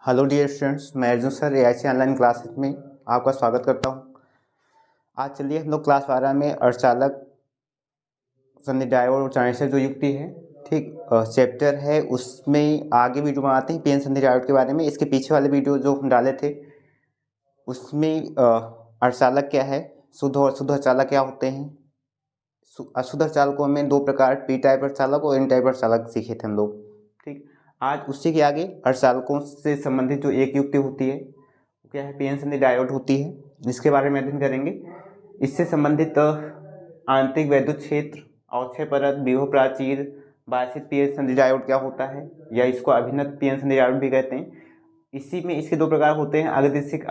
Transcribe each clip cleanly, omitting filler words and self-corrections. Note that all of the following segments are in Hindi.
हेलो डियर स्टूडेंट्स, मैं Arjun sir AIC online classes में आपका स्वागत करता हूं। आज चलिए हम लोग क्लास 12 में अर्धचालक संधि डायोड और ट्रांजिस्टर जो युक्ति है, ठीक चैप्टर है, उसमें आगे वीडियो बनाते हैं पीएन संधि डायोड के बारे में। इसके पीछे वाले वीडियो जो हम डाले थे उसमें अर्धचालक क्या है, शुद्ध और अशुद्ध अर्धचालक क्या होते हैं, अशुद्ध अर्धचालकों में दो प्रकार पी टाइप अर्धचालक और एन टाइप अर्धचालक सीखे थे हम लोग। ठीक, आज उसी के आगे अर्धचालकों से संबंधित जो एक युक्ति होती है वो क्या है, पीएन संधि डायोड होती है, जिसके बारे में अध्ययन करेंगे। इससे संबंधित आंतरिक वैद्युत क्षेत्र, अवक्षय परत, विभव प्राचीर, बाधित पीएन संधि डायोड क्या होता है, या इसको अभिन्नत पीएन संधि डायोड भी कहते हैं। इसी में इसके दो प्रकार होते हैं, अग्रदिशिक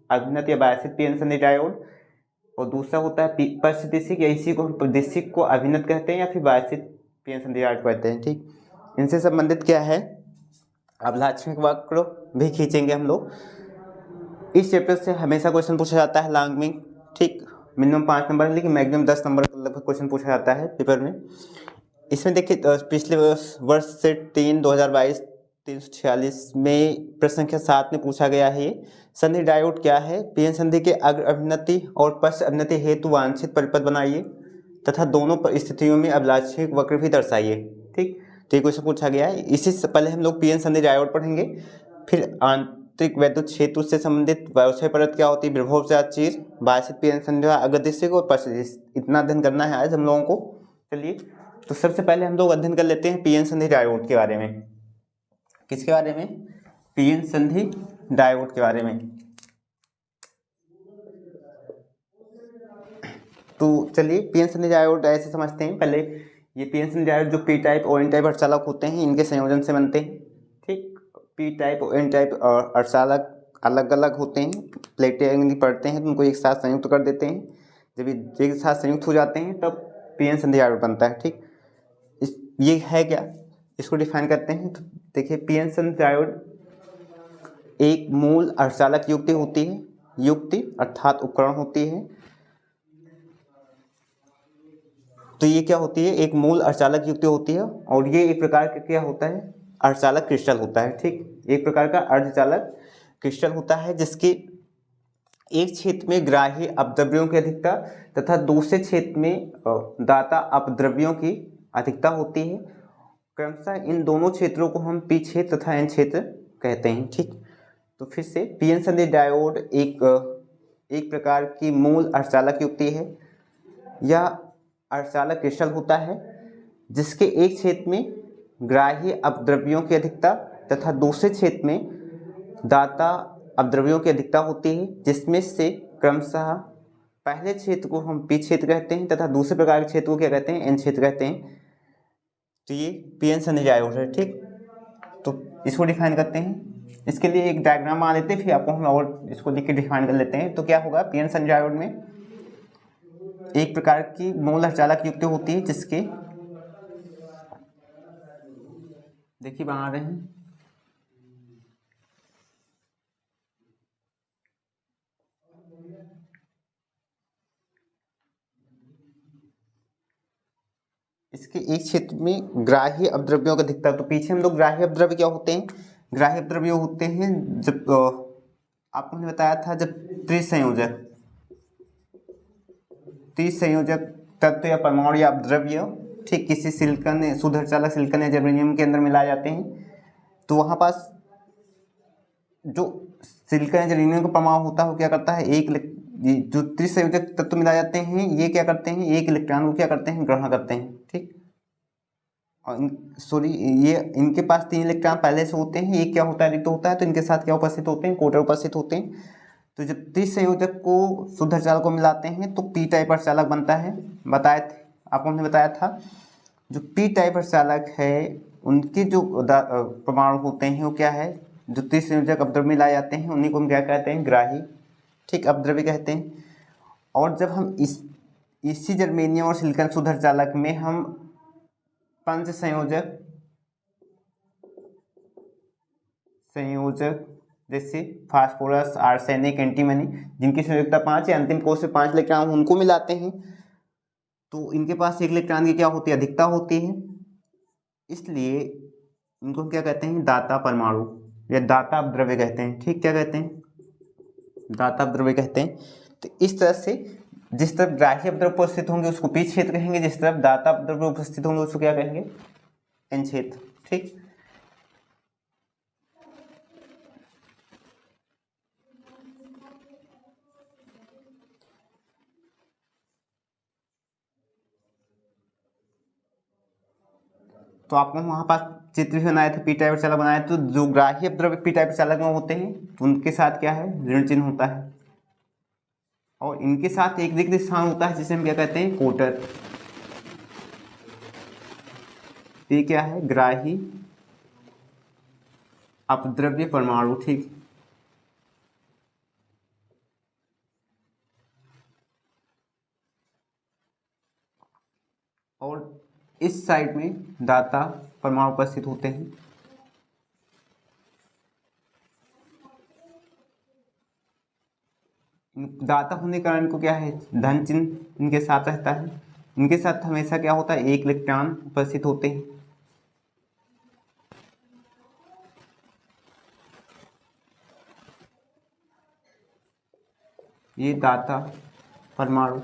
अभिन्नत या बाधित पीएन संधि डायोड, और दूसरा होता है पश्चदिशिक, या इसी को हम प्रदिशिक को अभिन्नत कहते हैं या फिर बाधित पीएन संधि डायोड कहते हैं। ठीक, इनसे संबंधित क्या है, अभिलाक्षणिक वक्र भी खींचेंगे हम लोग। इस चैप्टर से हमेशा क्वेश्चन पूछा जाता है लॉन्ग में, ठीक, मिनिमम 5 नंबर है लेकिन मैक्सिमम 10 नंबर लगभग क्वेश्चन पूछा जाता है पेपर में। इसमें देखिए पिछले वर्ष से 2022 346 में प्रश्न संख्या 7 में पूछा गया है, ये संधि डायोड क्या है, पीएन संधि के अग्र अभिन्नति और पश्च अभिन्नति हेतु वांछित परिपथ बनाइए तथा दोनों स्थितियों में अभिलाक्षणिक वक्र भी दर्शाइए। ठीक, तो ये क्वेश्चन पूछा गया है। इसी से पहले हम लोग पीएन संधि डायोड पढ़ेंगे, फिर आंतरिक वैद्युत क्षेत्र से संबंधित अवक्षय परत क्या होती है, विभव प्राचीर, बाधित पीएन संधि अग्रदिशिक और पश्चदिशिक, इतना अध्ययन करना है आज हम लोगों को। चलिए, तो सबसे पहले हम लोग अध्ययन कर लेते हैं पीएन संधि डायोड के बारे में। किसके बारे में, पीएन संधि डायोड के बारे में। तो चलिए, पीएन संधि डायोड ऐसे समझते हैं। पहले ये पीएन संधि डायोड जो पी टाइप और एन टाइप अर्धचालक होते हैं, इनके संयोजन से बनते हैं। ठीक, पी टाइप और एन टाइप अर्धचालक अलग अलग होते हैं, प्लेटें पड़ते हैं तो उनको एक साथ संयुक्त कर देते हैं। जब ये एक साथ संयुक्त हो जाते हैं तब पीएन संधि डायोड बनता है। ठीक, ये है क्या, इसको डिफाइन करते हैं। तो देखिए, पीएन संधि डायोड एक मूल अर्धचालक युक्ति होती है, युक्ति अर्थात उपकरण होती है। तो ये क्या होती है, एक मूल अर्धचालक युक्ति होती है, और ये एक प्रकार का क्या होता है, अर्धचालक क्रिस्टल होता है। ठीक, एक प्रकार का अर्धचालक क्रिस्टल होता है जिसके एक क्षेत्र में ग्राही अपद्रव्यों की अधिकता तथा दूसरे क्षेत्र में दाता अपद्रव्यों की अधिकता होती है। क्रमशः इन दोनों क्षेत्रों को हम पी क्षेत्र तथा एन क्षेत्र कहते हैं। ठीक, तो फिर से पीएन संधि डायोड एक प्रकार की मूल अर्धचालक युक्ति है या अर्धचालक क्रिस्टल होता है जिसके एक क्षेत्र में ग्राही अपद्रव्यों की अधिकता तथा दूसरे क्षेत्र में दाता अपद्रव्यों की अधिकता होती है, जिसमें से क्रमशः पहले क्षेत्र को हम पी क्षेत्र कहते हैं तथा दूसरे प्रकार के क्षेत्र को क्या कहते हैं, एन क्षेत्र कहते हैं। तो ये पीएन संधि डायोड है। ठीक, तो इसको डिफाइन करते हैं। इसके लिए एक डायग्राम बना लेते हैं, फिर आपको हम और इसको लिख के डिफाइन कर लेते हैं। तो क्या होगा, पीएन संधि डायोड में एक प्रकार की मूल अर्धचालक युक्ति होती है जिसके, देखिए बना रहे हैं, इसके एक क्षेत्र में ग्राही अपद्रव्यों का अधिकता। तो पीछे हम लोग ग्राही अपद्रव्य क्या होते हैं, ग्राही अपद्रव्य होते हैं जब आपको हमने बताया था, जब त्रिसंयोजक तत्व या परमाणु या अपद्रव्य, ठीक, किसी सिलिकॉन, शुद्ध अर्धचालक सिलिकॉन या जर्मेनियम के अंदर मिलाए जाते हैं, तो वहाँ पास जो सिलिकॉन या जर्मेनियम का परमाणु होता है वो क्या करता है, एक जो त्रिसंयोजक तत्व मिलाए जाते हैं ये क्या करते हैं, एक इलेक्ट्रॉन को क्या करते हैं, ग्रहण करते हैं। ठीक, और ये इनके पास 3 इलेक्ट्रॉन पहले से होते हैं, एक क्या होता है, रिक्त होता है, तो इनके साथ क्या उपस्थित होते हैं, कोटर उपस्थित होते हैं। तो जब त्रिसंयोजक को शुद्ध अर्धचालक को मिलाते हैं तो पी टाइप अर्धचालक बनता है। आपको हमने बताया था, जो पी टाइप अर्धचालक है उनके जो परमाणु होते हैं वो क्या है, जो त्रिसंयोजक अपद्रव्य मिलाए जाते हैं उन्हीं को हम क्या कहते हैं, ग्राही, ठीक, अपद्रव्य कहते हैं। और जब हम इसी जर्मेनियम और सिलिकॉन शुद्ध अर्धचालक में हम पंच संयोजक जैसे फास्फोरस, आर्सेनिक, एंटीमनी, जिनकी संयोजकता 5 है, अंतिम कोष से 5 इलेक्ट्रॉन उनको मिलाते हैं तो इनके पास 1 इलेक्ट्रॉन की क्या होती है, अधिकता होती है। इसलिए इनको हम क्या कहते हैं, दाता परमाणु या दाता द्रव्य कहते हैं। ठीक, क्या कहते हैं, दाता द्रव्य कहते हैं। तो इस तरह से जिस तरफ ग्राही अपद्रव्य उपस्थित होंगे उसको पी क्षेत्र कहेंगे, जिस तरफ दाता अपद्रव्य उपस्थित होंगे उसको क्या कहेंगे, एन क्षेत्र। ठीक, तो आपको वहाँ पास चित्र भी बनाए थे, पी टाइप प्रचालक बनाए, तो जो ग्राही अपद्रव्य पी टाइप प्रचालक में होते हैं तो उनके साथ क्या है, ऋण चिन्ह होता है, और इनके साथ एक रिक्त स्थान होता है जिसे हम क्या कहते हैं, कोटर। ये क्या है, ग्राही अपद्रव्य परमाणु। ठीक, और इस साइड में दाता परमाणु उपस्थित होते हैं। दाता होने के कारण इनको क्या है, धन चिन्ह इनके साथ रहता है। इनके साथ हमेशा क्या होता है, एक इलेक्ट्रॉन उपस्थित होते हैं। ये दाता परमाणु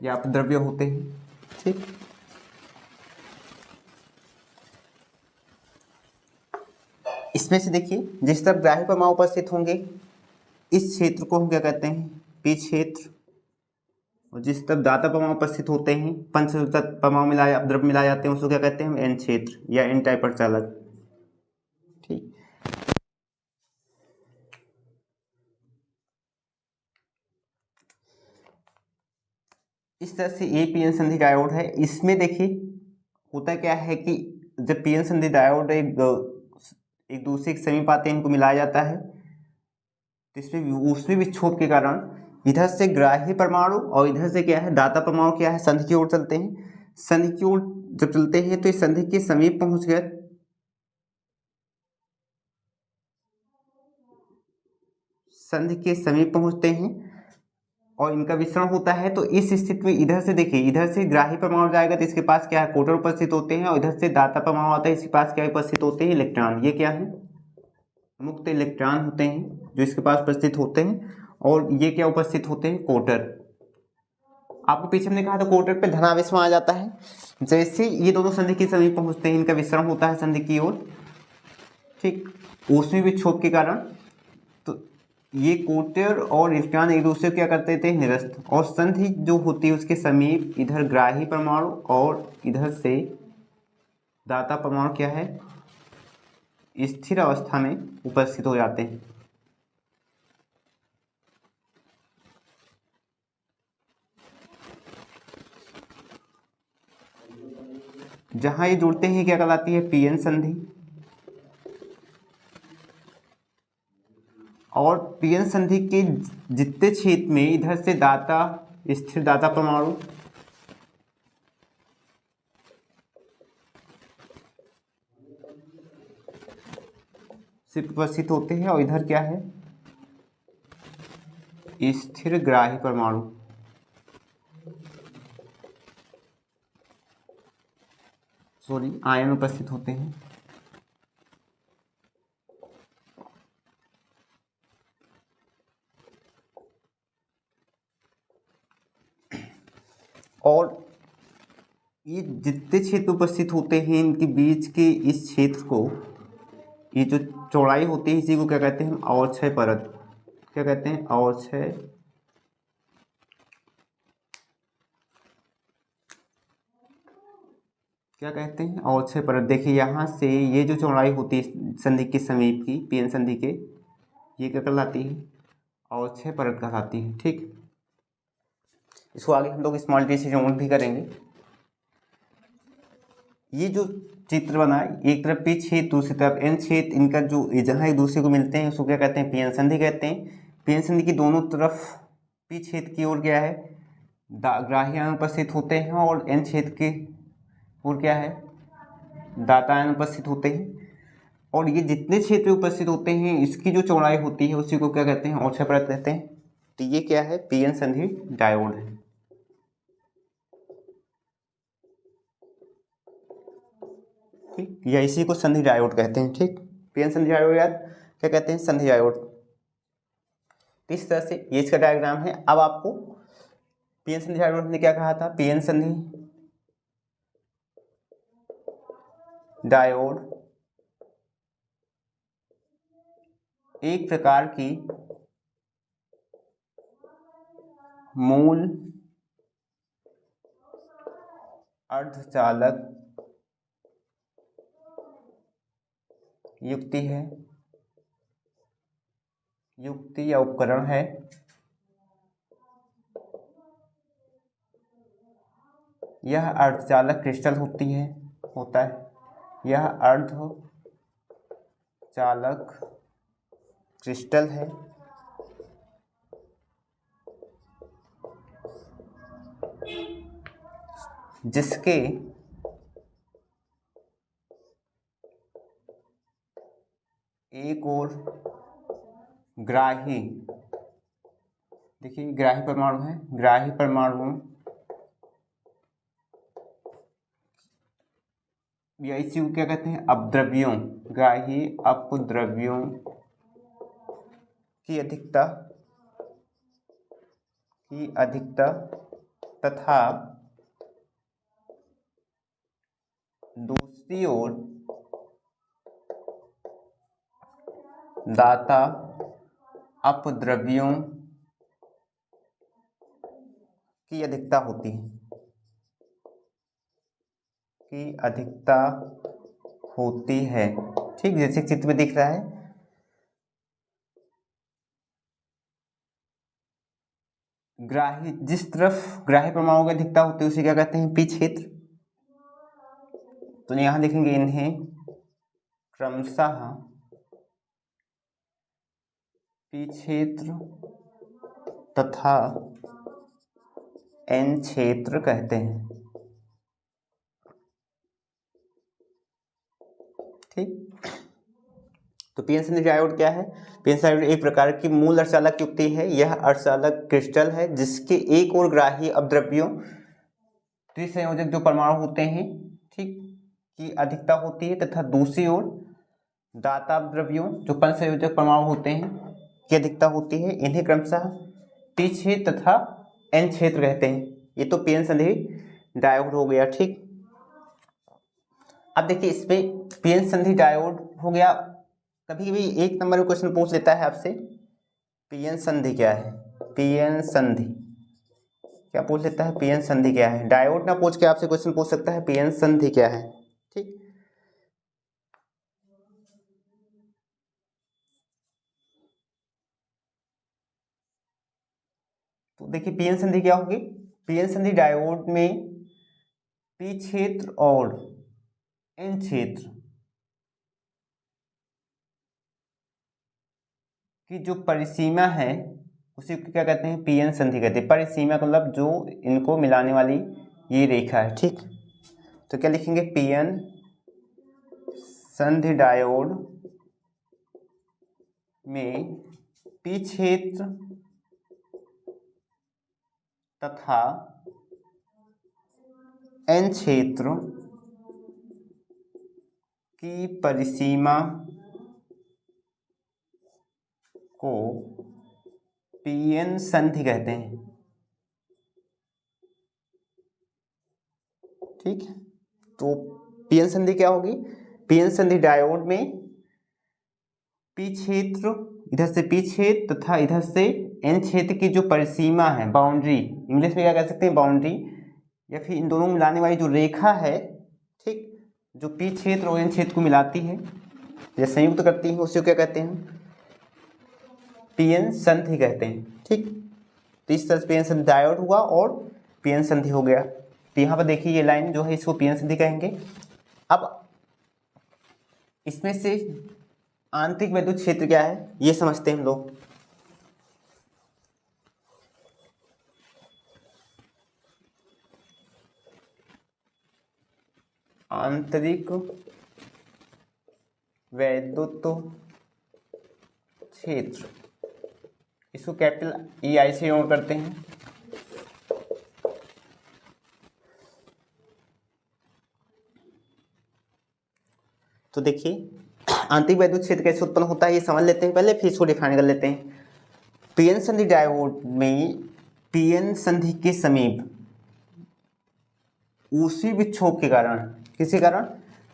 या अपद्रव्य होते हैं। ठीक, इसमें से देखिए जिस तरफ ग्राही परमाणु उपस्थित होंगे इस क्षेत्र को हम क्या कहते हैं, पी क्षेत्र, और जिस तरफ दाता परमाणु उपस्थित होते हैं, पंच तत्व परमाणु मिलाए अपद्रव्य मिलाए जाते हैं, उसको क्या कहते हैं, एन क्षेत्र या एन टाइप प्रचालक। ठीक, इस तरह से ये पीएन संधि डायोड है। इसमें देखिए होता क्या है कि जब पीएन संधि डायोड एक दूसरे के समीप आते हैं, इनको मिलाया जाता है, तो इसमें उसमें विक्षोभ के कारण इधर से ग्राही परमाणु और इधर से क्या है, दाता परमाणु क्या है, संधि की ओर चलते हैं। संधि की ओर जब चलते हैं तो इस संधि के समीप पहुंच गए, संधि के समीप पहुंचते हैं और इनका विसरण होता है। तो इस स्थिति में इधर से देखिए, इधर से ग्राही परमाणु जाएगा तो इसके पास क्या है, कोटर उपस्थित होते हैं, और इधर से दाता परमाणु आता है, इसके पास क्या उपस्थित होते हैं, इलेक्ट्रॉन। ये क्या है, मुक्त इलेक्ट्रॉन होते हैं जो इसके पास उपस्थित होते हैं, और ये क्या उपस्थित होते हैं, कोटर। आपको पीछे हमने कहा था कोटर पे धनावेश में आ जाता है। जैसे ये दोनों संधि के समीप पहुंचते हैं, इनका विसरण होता है संधि की ओर। ठीक, ऊष्मीय विक्षोभ के कारण तो ये कोटर और इलेक्ट्रॉन एक दूसरे को क्या करते थे, निरस्त, और संधि जो होती है उसके समीप इधर ग्राही परमाणु और इधर से दाता परमाणु क्या है, स्थिर अवस्था में उपस्थित हो जाते हैं। जहां ये जुड़ते हैं क्या कहलाती है, पीएन संधि। और पीएन संधि के जितने क्षेत्र में इधर से दाता स्थिर दाता परमाणु सिर्फ उपस्थित होते हैं, और इधर क्या है, स्थिर ग्राही परमाणु। सॉरी, आयन उपस्थित होते हैं। और ये जितने क्षेत्र उपस्थित होते हैं इनके बीच के इस क्षेत्र को, ये जो चौड़ाई होती है इसी को क्या कहते हैं, अवक्षय परत। क्या कहते हैं, अवक्षय क्या कहते हैं, अवक्षय परत। देखिए यहाँ से ये जो चौड़ाई होती है संधि के समीप की, पीएन संधि के, ये क्या कहलाती है, अवक्षय परत कहलाती है। ठीक, इसको आगे हम लोग स्मॉल डी से नोट भी करेंगे। ये जो चित्र बना है, एक तरफ पी क्षेत्र दूसरी तरफ एन क्षेत्र, इनका जो जहाँ एक दूसरे को मिलते हैं उसको क्या कहते हैं, पीएन संधि कहते हैं। पीएन संधि की दोनों तरफ पी क्षेत्र की ओर क्या है, ग्राही आयन उपस्थित होते हैं, और एन क्षेत्र की ओर क्या है, दाता आयन उपस्थित होते हैं। और ये जितने क्षेत्र उपस्थित होते हैं इसकी जो चौड़ाई होती है उसी को क्या कहते हैं, अवक्षय परत कहते हैं। तो ये क्या है, पीएन संधि डायोड है। ठीक, या इसी को संधि डायोड कहते हैं। ठीक, पीएन संधि डायोड याद क्या कहते हैं, संधि डायोड। इस तरह से ये इसका डायग्राम है। अब आपको पीएन संधि डायोड ने क्या कहा था, पीएन संधि डायोड एक प्रकार की मूल अर्धचालक युक्ति है, युक्ति या उपकरण है यह अर्धचालक क्रिस्टल होता है। यह अर्धचालक क्रिस्टल है जिसके एक और ग्राही, देखिए ग्राही परमाणु है, ग्राही परमाणु या इसी को क्या कहते हैं, अपद्रव्यों, ग्राही अपद्रव्यों की अधिकता तथा दूसरी ओर दाता अपद्रव्यों की अधिकता होती है, की अधिकता होती है। ठीक, जैसे चित्र में दिख रहा है, ग्राही जिस तरफ ग्राही परमाणु की अधिकता होती है उसे क्या कहते हैं, पी क्षेत्र। तो यहां देखेंगे इन्हें क्रमशः पी क्षेत्र तथा एन क्षेत्र कहते हैं। ठीक, तो पीएन संधि डायोड क्या है, पीएन संधि डायोड एक प्रकार की मूल अर्धचालक युक्ति है। यह अर्धचालक क्रिस्टल है जिसके एक और ग्राही अपद्रव्यों त्रिसंयोजक जो परमाणु होते हैं, ठीक, की अधिकता होती है तथा दूसरी ओर दाता अपद्रव्यों जो पंचसंयोजक परमाणु होते हैं की अधिकता होती है। इन्हें क्रमशः पी क्षेत्र तथा एन क्षेत्र कहते हैं। ये तो पीएन संधि डायोड हो गया। ठीक, अब देखिए इसमें पीएन संधि डायोड हो गया। कभी कभी एक नंबर में क्वेश्चन पूछ लेता है आपसे, पीएन संधि क्या है, पीएन संधि क्या पूछ लेता है, पीएन संधि क्या है। डायोड ना पूछ के आपसे क्वेश्चन पूछ सकता है पीएन संधि क्या है। ठीक, तो देखिए पीएन संधि क्या होगी, पीएन संधि डायोड में पी क्षेत्र और एन क्षेत्र की जो परिसीमा है उसी को क्या कहते हैं, पीएन संधि कहते हैं। परिसीमा का मतलब जो इनको मिलाने वाली ये रेखा है। ठीक, तो क्या लिखेंगे, पीएन संधि डायोड में पी क्षेत्र तथा एन क्षेत्र की परिसीमा को पीएन संधि कहते हैं। ठीक, तो पीएन संधि क्या होगी, पीएन संधि डायोड में पी क्षेत्र, इधर से पी क्षेत्र तथा इधर से एन क्षेत्र की जो परिसीमा है, बाउंड्री, इंग्लिश में क्या कह सकते हैं, बाउंड्री, या फिर इन दोनों मिलाने वाली जो रेखा है, ठीक, जो पी क्षेत्र और एन क्षेत्र को मिलाती है या संयुक्त करती है उसे क्या कहते हैं, पीएन संधि कहते हैं। ठीक, तो इस तरह से पीएन संधि डायोड हुआ और पीएन संधि हो गया। तो यहाँ पर देखिए ये लाइन जो है इसको पीएन संधि कहेंगे। अब इसमें से आंतरिक वैद्युत क्षेत्र क्या है ये समझते हैं हम लोग। आंतरिक वैद्युत क्षेत्र, इसको कैपिटल EI से नोट करते हैं। तो देखिए आंतरिक वैद्युत क्षेत्र कैसे उत्पन्न होता है ये समझ लेते हैं पहले, फिर इसको डिफाइन कर लेते हैं। पीएन संधि डायोड में पीएन संधि के समीप ऊष्मीय विक्षोभ के कारण, किसके कारण?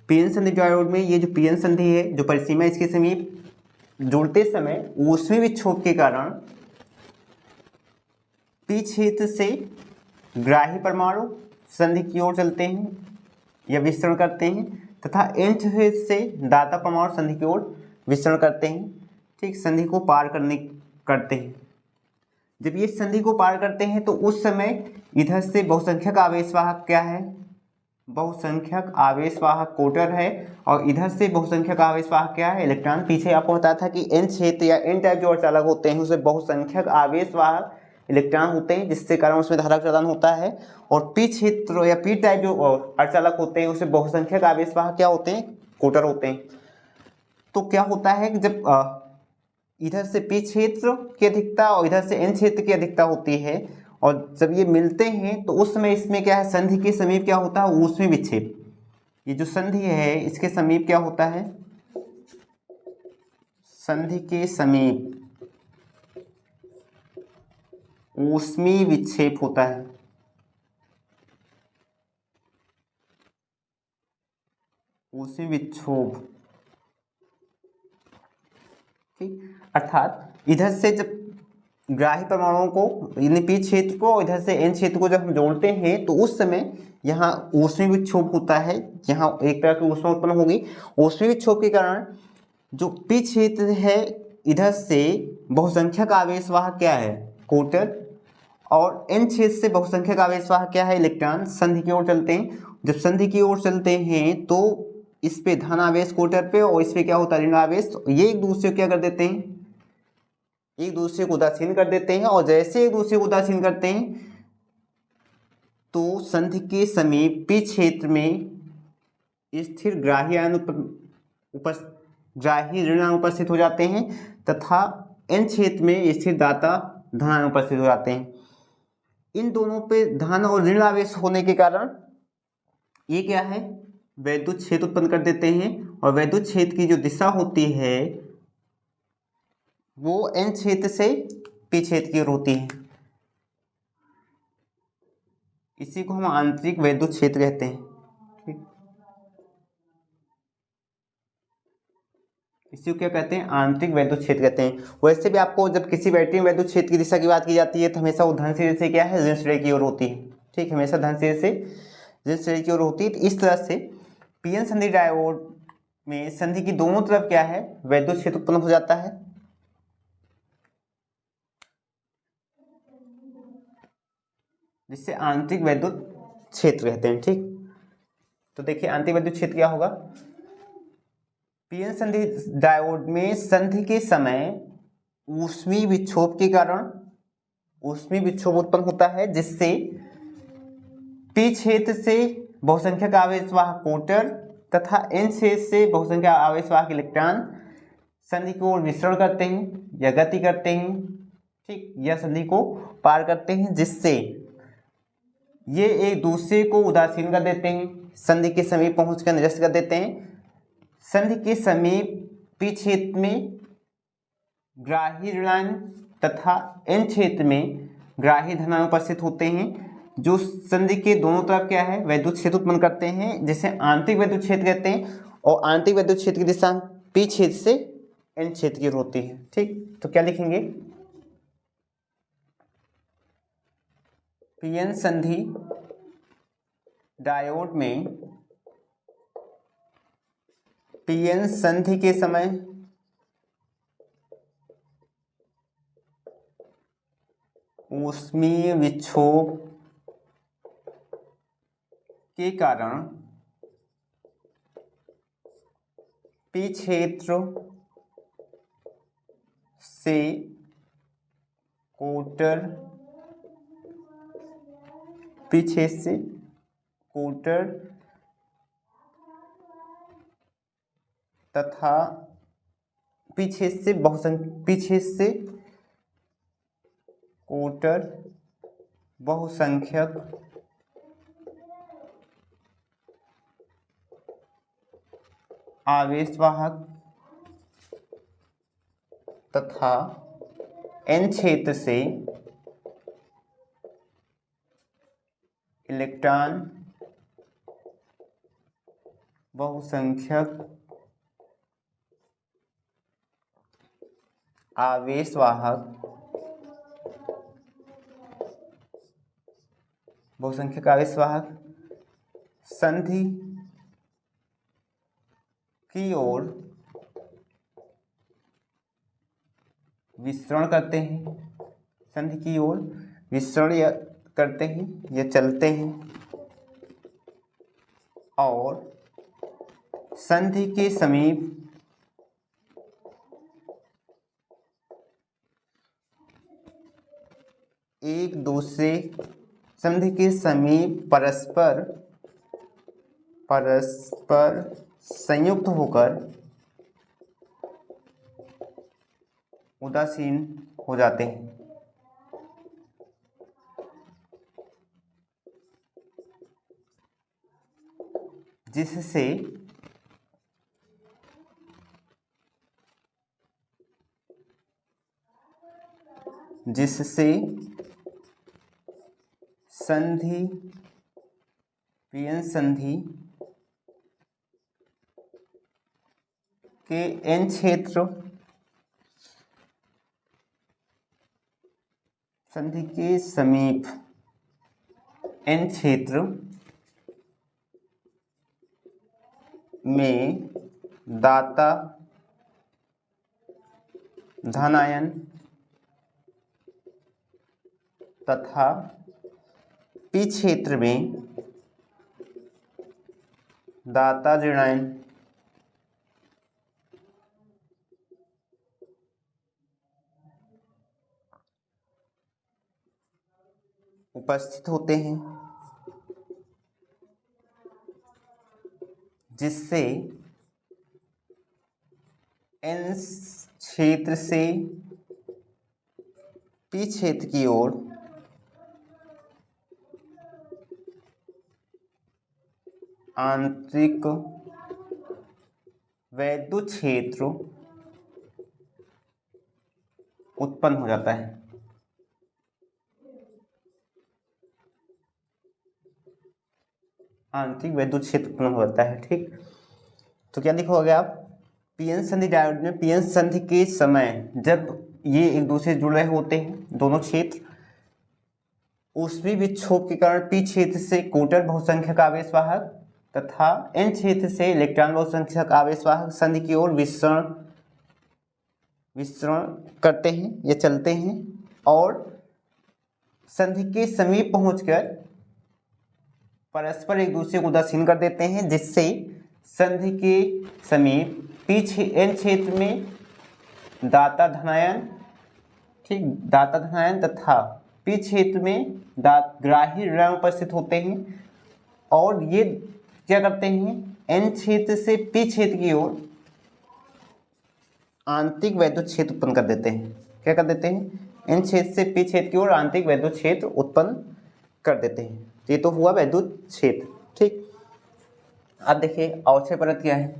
पीएन संधि डायोड में ये जो पीएन संधि है जो परिसीमा इसके समीप जोड़ते समय ऊष्मीय विक्षोभ के कारण पी क्षेत्र से ग्राही परमाणु संधि की ओर चलते हैं या विस्तरण करते हैं तथा एन क्षेत्र से दाता परमाणु संधि की ओर विस्तरण करते हैं। ठीक, संधि को पार करते हैं। जब ये संधि को पार करते हैं तो उस समय इधर से बहुसंख्यक आवेशवाहक क्या है? बहुसंख्यक आवेशवाहक कोटर है और इधर से बहुसंख्यक आवेशवाहक क्या है? इलेक्ट्रॉन। पीछे आपको बताया था कि एन क्षेत्र या एन टाइप जो अर्धचालक होते हैं उसमें बहुसंख्यक आवेशवाहक इलेक्ट्रॉन होते हैं जिससे कारण उसमें धारा प्रदान होता है, और पी क्षेत्र या पी टाइप जो अर्धचालक होते हैं उसमें बहुसंख्यक आवेशवाहक क्या होते हैं? कोटर होते हैं। तो क्या होता है कि जब इधर से पी क्षेत्र की अधिकता और इधर से एन क्षेत्र की अधिकता होती है और जब ये मिलते हैं तो उस समय इसमें क्या है? संधि के समीप क्या होता है? ऊष्मीय विक्षेप। ये जो संधि है इसके समीप क्या होता है? संधि के समीप ऊष्मीय विक्षेप होता है। ऊष्मीय विक्षोभ। ठीक, अर्थात इधर से जब ग्राही परमाणुओं को यानी पी क्षेत्र को और इधर से एन क्षेत्र को जब हम जोड़ते हैं तो उस समय यहाँ ऊष्मीय विक्षोभ होता है। यहाँ एक तरह की ऊष्मा उत्पन्न होगी। ऊष्मीय विक्षोभ के कारण जो पी क्षेत्र है इधर से बहुसंख्यक आवेशवाहक क्या है? कोटर, और एन क्षेत्र से बहुसंख्यक आवेशवाहक क्या है? इलेक्ट्रॉन। संधि की ओर चलते हैं। जब संधि की ओर चलते हैं तो इस पे धन आवेश कोटर पे और इस पे क्या होता है? ऋण आवेश। ये एक दूसरे को क्या कर देते हैं? एक दूसरे को उदासीन कर देते हैं, और जैसे एक दूसरे को उदासीन करते हैं तो संधि के समीप पी क्षेत्र में स्थिर ग्राही आयन ग्राही ऋण आयन उपस्थित हो जाते हैं तथा एन क्षेत्र में स्थिर दाता धन आयन उपस्थित हो जाते हैं। इन दोनों पे धन और ऋण आवेश होने के कारण ये क्या है? वैद्युत क्षेत्र उत्पन्न कर देते हैं, और वैद्युत क्षेत्र की जो दिशा होती है वो एन क्षेत्र से पी क्षेत्र की ओर होती है। इसी को हम आंतरिक वैद्युत क्षेत्र कहते हैं। ठीक, इसी को क्या कहते हैं? आंतरिक वैद्युत क्षेत्र कहते हैं। वैसे भी आपको जब किसी बैटरी में वैद्युत क्षेत्र की दिशा की बात की जाती है तो हमेशा वो धन सिरे से क्या है? ऋण सिरे की ओर होती है। ठीक, हमेशा धन सिरे से ऋण सिरे की ओर होती है। तो इस तरह से पीएन संधि डायोड में संधि की दोनों तरफ क्या है? वैद्युत क्षेत्र उत्पन्न हो जाता है। जिससे आंतरिक वैद्युत क्षेत्र कहते हैं। ठीक, तो देखिए आंतरिक वैद्युत क्षेत्र क्या होगा? पीएन संधि डायोड में संधि के समय ऊष्मीय विक्षोभ के कारण ऊष्मीय विक्षोभ उत्पन्न होता है जिससे पी क्षेत्र से बहुसंख्यक आवेशवाहक कोटर तथा एन क्षेत्र से बहुसंख्यक आवेशवाहक इलेक्ट्रॉन संधि की ओर विस्तरण करते हैं या गति करते हैं। ठीक, या संधि को पार करते हैं जिससे ये एक दूसरे को उदासीन कर देते हैं, संधि के समीप पहुंचकर निरस्त कर देते हैं। संधि के समीप पी क्षेत्र में ग्राही ऋणायन तथा एन क्षेत्र में ग्राही धनायन उपस्थित होते हैं जो संधि के दोनों तरफ क्या है? वैद्युत क्षेत्र उत्पन्न करते हैं जिसे आंतरिक वैद्युत क्षेत्र कहते हैं, और आंतरिक वैद्युत क्षेत्र की दिशा पी क्षेत्र से एन क्षेत्र की ओर होती है। ठीक, तो क्या लिखेंगे? पीएन संधि डायोड में पीएन संधि के समय ऊष्मीय विक्षोभ के कारण पी क्षेत्र से कोटर पी क्षेत्र से कोटर तथा पी क्षेत्र से कोटर बहुसंख्यक आवेशवाहक तथा n क्षेत्र से इलेक्ट्रॉन बहुसंख्यक आवेशवाहक संधि की ओर विचरण करते हैं, संधि की ओर विचरण करते हैं या चलते हैं, और संधि के समीप एक दूसरे संधि के समीप परस्पर संयुक्त होकर उदासीन हो जाते हैं। जिससे संधि पीएन संधि के n क्षेत्र संधि के समीप n क्षेत्र में दाता धनायन तथा पी क्षेत्र में दाता ऋणायन उपस्थित होते हैं, जिससे n क्षेत्र से पी क्षेत्र की ओर आंतरिक वैद्युत क्षेत्र उत्पन्न हो जाता है। आंतरिक वैद्युत क्षेत्र उत्पन्न हो जाता है। ठीक, तो क्या लिखोगे आप? पीएन संधि डायोड में पीएन संधि के समय जब ये एक दूसरे से जुड़ रहे होते हैं दोनों क्षेत्र, ऊष्मी विक्षोभ के कारण पी क्षेत्र से कोटर बहुसंख्यक आवेशवाहक तथा एन क्षेत्र से इलेक्ट्रॉन बहुसंख्यक आवेशवाहक संधि की ओर विचरण करते हैं या चलते हैं, और संधि के समीप पहुंचकर परस्पर एक दूसरे को उदासीन कर देते हैं, जिससे संधि के समीप एन क्षेत्र में दाता धनायन, ठीक, दाता धनायन तथा पी क्षेत्र में ग्राही ऋण उपस्थित होते हैं, और ये क्या करते हैं? एन क्षेत्र से पी क्षेत्र की ओर आंतरिक वैद्युत क्षेत्र उत्पन्न कर देते हैं। क्या कर देते हैं? एन क्षेत्र से पी क्षेत्र की ओर आंतरिक वैद्युत क्षेत्र उत्पन्न कर देते हैं। ये तो हुआ वैद्युत क्षेत्र। ठीक, अब देखिए अवक्षय परत क्या है।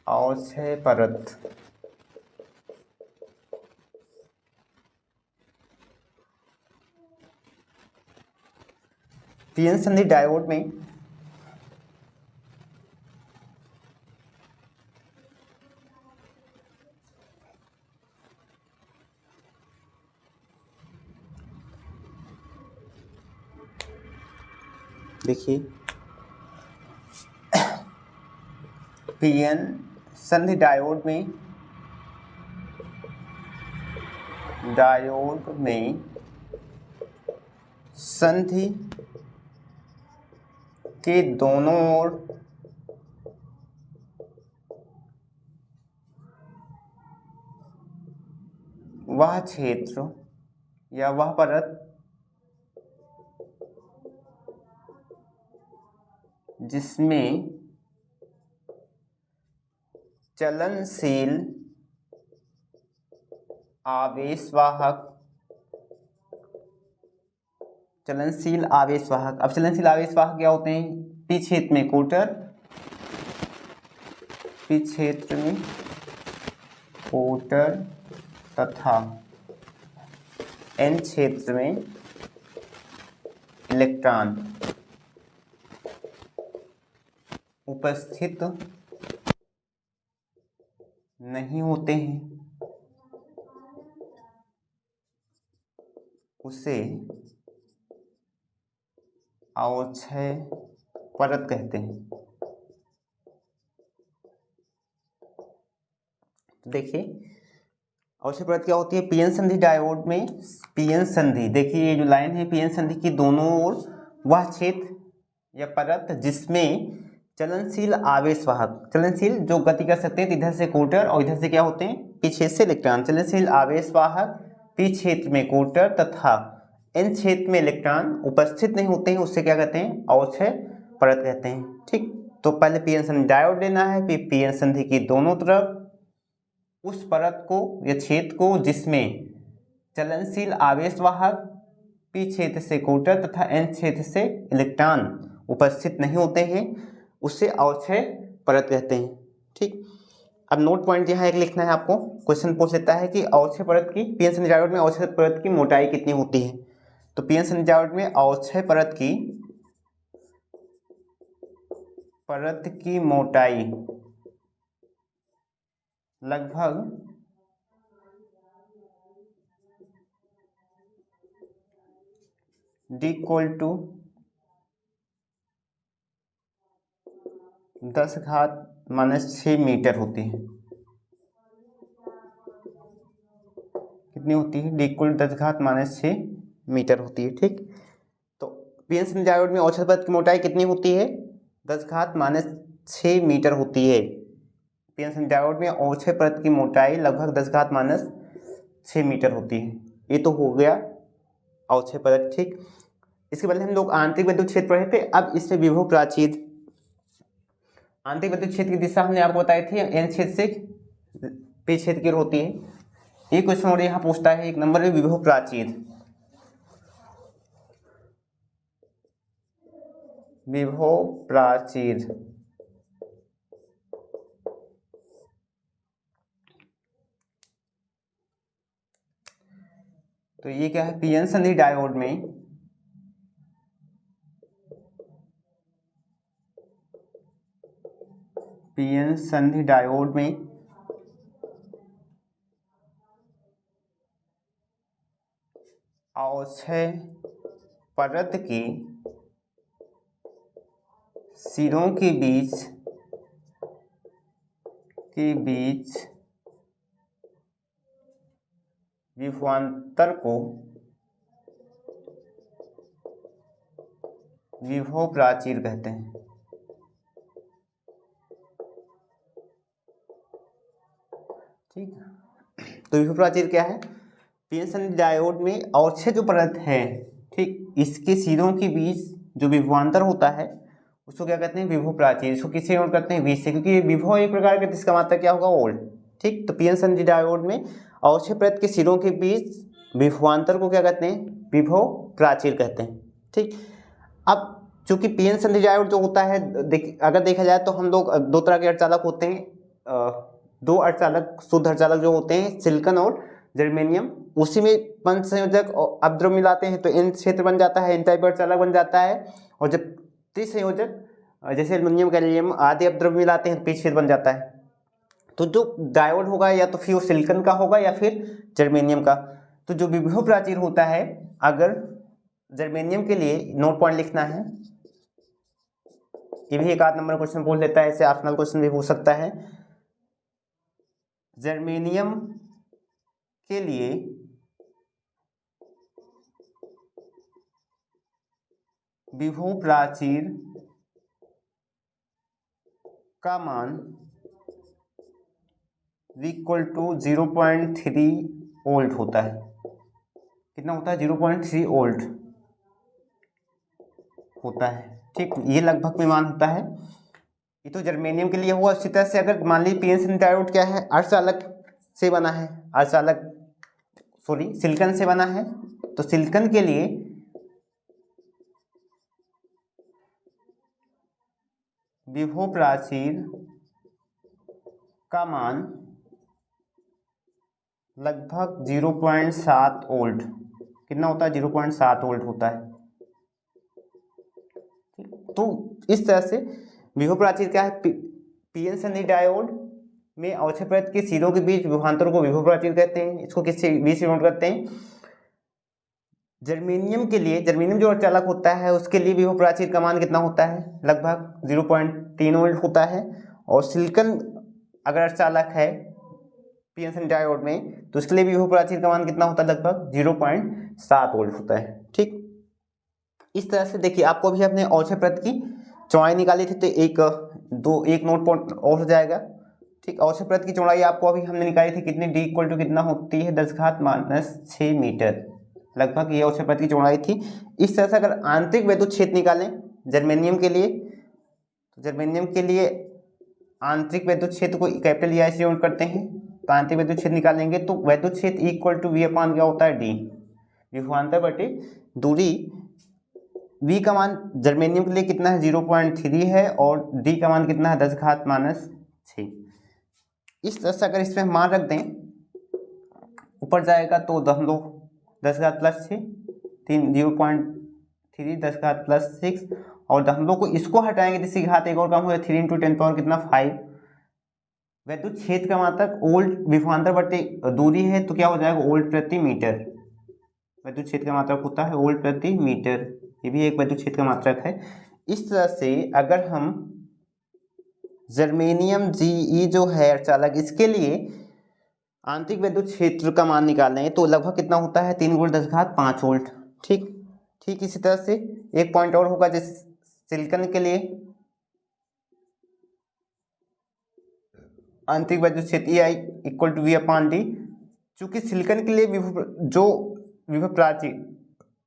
अवक्षय परत पीएन संधि डायोड में देखिए पीएन संधि डायोड में संधि के दोनों ओर वह क्षेत्र या वह परत जिसमें चलनशील आवेशवाहक, चलनशील आवेशवाहक। अब चलनशील आवेशवाहक क्या होते हैं? पी क्षेत्र में कोटर, पी क्षेत्र में कोटर तथा एन क्षेत्र में इलेक्ट्रॉन उपस्थित नहीं होते हैं, उसे अवक्षय परत कहते हैं। देखिए अवक्षय परत क्या होती है? पीएन संधि डायोड में पीएन संधि, देखिए ये जो लाइन है पीएन संधि की दोनों ओर वह क्षेत्र या परत जिसमें चलनशील आवेशवाहक, चलनशील जो गति कर सकते हैं, इधर से कोटर और इधर से क्या होते हैं? पी क्षेत्र से इलेक्ट्रॉन। चलनशील आवेशवाहक पी क्षेत्र में कोटर तथा एन क्षेत्र में इलेक्ट्रॉन उपस्थित नहीं होते हैं, उससे क्या कहते हैं? अवक्षय परत कहते हैं। ठीक, तो पहले पीएन संधि डायोड लेना है, फिर पीएन संधि की दोनों तरफ उस परत को या क्षेत्र को जिसमें चलनशील आवेशवाहक पी क्षेत्र से कोटर तथा एन क्षेत्र से इलेक्ट्रॉन उपस्थित नहीं होते हैं, उससे अवक्षय परत कहते हैं। ठीक, अब नोट पॉइंट यहाँ एक लिखना है आपको। क्वेश्चन पूछ लेता है कि अवक्षय परत की, पीएन संधि डायोड में अवक्षय परत की मोटाई कितनी होती है? तो पीएन संधि डायोड में अवक्षय परत की मोटाई लगभग 10⁻⁻6 मीटर होती है। कितनी होती है? D=10⁻⁻6 मीटर होती है। ठीक, तो पीएन संधि डायोड में अवक्षय परत की मोटाई कितनी होती है? 10⁻6 मीटर होती है। पीएन संधि डायोड में अवक्षय परत की मोटाई लगभग 10⁻6 मीटर होती है। ये तो हो गया अवक्षय परत। ठीक, इसके पहले हम लोग आंतरिक विद्युत क्षेत्र पढ़े थे। अब इसमें विभव प्राचीर, आंतरिक विद्युत क्षेत्र की दिशा हमने आपको बताई थी एन क्षेत्र से पी क्षेत्र की ओर होती है। एक क्वेश्चन और यहाँ पूछता है 1 नंबर में, विभव प्राचीर, विभव प्राचीर तो ये क्या है? पीएन संधि डायोड में पीएन संधि डायोड में अवक्षय परत के सिरों के बीच विभवांतर को विभव प्राचीर कहते हैं। ठीक, तो विभव प्राचीर क्या है? पीएन संधि डायोड में अवक्षय जो परत है, ठीक, इसके सिरों के बीच जो विभवांतर होता है उसको क्या कहते हैं? विभव प्राचीर। इसको किससे नोट करते हैं? V से, क्योंकि विभव एक प्रकार का, इसका मात्रा क्या होगा? वोल्ट। ठीक, तो पीएन संधि डायोड में अवक्षय परत के सिरों के बीच विभवांतर को क्या कहते हैं? विभव प्राचीर कहते हैं। ठीक, अब चूंकि पीएन संधि डायोड जो होता है, अगर देखा जाए तो हम लोग 2 तरह के अर्धचालक होते हैं, 2 अर्धचालक, शुद्ध अर्धचालक जो होते हैं सिलिकॉन और जर्मेनियम, उसी में पंच संयोजक और अपद्रव्य मिलाते हैं तो एन क्षेत्र बन जाता है, एन टाइप अर्धचालक बन जाता है। और जब त्रिसंयोजक जैसे एल्युमिनियम, गैलियम आदि अपद्रव्य मिलाते हैं तो पी क्षेत्र बन जाता है। तो जो डायोड होगा या तो फिर वो सिलिकॉन का होगा या फिर जर्मेनियम का। तो जो विभव प्राचीर होता है, अगर जर्मेनियम के लिए नोट पॉइंट लिखना है, ये भी 1 आध नंबर क्वेश्चन पूछ लेता है, ऐसे ऑप्शनल क्वेश्चन भी पूछ सकता है। जर्मेनियम के लिए विभव प्राचीर का मान =0.3 वोल्ट होता है। कितना होता है? 0.3 वोल्ट होता है। ठीक, ये लगभग में मान होता है। ये तो जर्मेनियम के लिए हुआ। इसी तरह से अगर मान लीजिए पीएन सनी डायोड क्या है, अर्धचालक से बना है, सिलिकॉन से बना है, तो सिलिकॉन के लिए विभव प्राचीर का मान लगभग 0.7 वोल्ट, कितना होता है, 0.7 वोल्ट होता है। तो इस तरह से विभव प्राचीर क्या है, पीएन सनी डायोड में अवक्षय परत के सिरों के बीच विभवांतर को विभव प्राचीर कहते हैं। इसको किससे बीच से नोट करते हैं, जर्मेनियम के लिए, जर्मेनियम जो अर्धचालक होता है उसके लिए विभव प्राचीर का मान कितना होता है, लगभग 0.3 वोल्ट होता है। और सिलिकॉन अगर अर्धचालक है पीएन सनी डायोड में, तो उसके लिए विभव प्राचीर का मान कितना होता है, लगभग 0.7 वोल्ट होता है। ठीक, इस तरह से देखिए आपको अभी अपने अवक्षय परत की चौड़ाई निकाली थी, तो एक नोट पॉइंट और हो जाएगा। ठीक, अवक्षय परत की चौड़ाई आपको अभी हमने निकाली थी कितनी, डी इक्वल टू कितना होती है, 10⁻⁶ मीटर, लगभग ये अवक्षय परत की चौड़ाई थी। इस तरह से अगर आंतरिक वैद्युत क्षेत्र निकालें जर्मेनियम के लिए, तो जर्मेनियम के लिए आंतरिक वैद्युत क्षेत्र को कैपिटल ई से नोट करते हैं। तो आंतरिक वैद्युत क्षेत्र निकालेंगे तो वैद्युत क्षेत्र इक्वल टू वी अपान क्या होता है, डी, विभवांतर बटे दूरी। V का मान जर्मेनियम के लिए कितना है, 0.3 है, और D का मान कितना है, 10⁻⁶। इस तरह से अगर इसमें मान रख दें, ऊपर जाएगा तो हम लोग 10⁻6, 0.3 10⁻6, और हम लोग को इसको हटाएंगे तो इसकी घात एक और कम हो जाए, 3 × 10 कितना 5। वैद्युत क्षेत्र का मात्रक वोल्ट विभवांतर बटे दूरी है, तो क्या हो जाएगा, वोल्ट प्रति मीटर। वैद्युत क्षेत्र का मात्रक होता है वोल्ट प्रति मीटर, ये भी एक वैद्युत क्षेत्र का मात्रक है। इस तरह से अगर हम जर्मेनियम Ge जो है अर्धचालक, इसके लिए आंतरिक वैद्युत क्षेत्र का मान निकालें तो लगभग कितना होता है, 3 × 10⁵ वोल्ट। ठीक, इसी तरह से एक पॉइंट और होगा, जैसे सिलिकॉन के लिए आंतरिक वैद्युत क्षेत्र EI इक्वल टू V/D। चूंकि सिलिकॉन के लिए विभव प्राचीर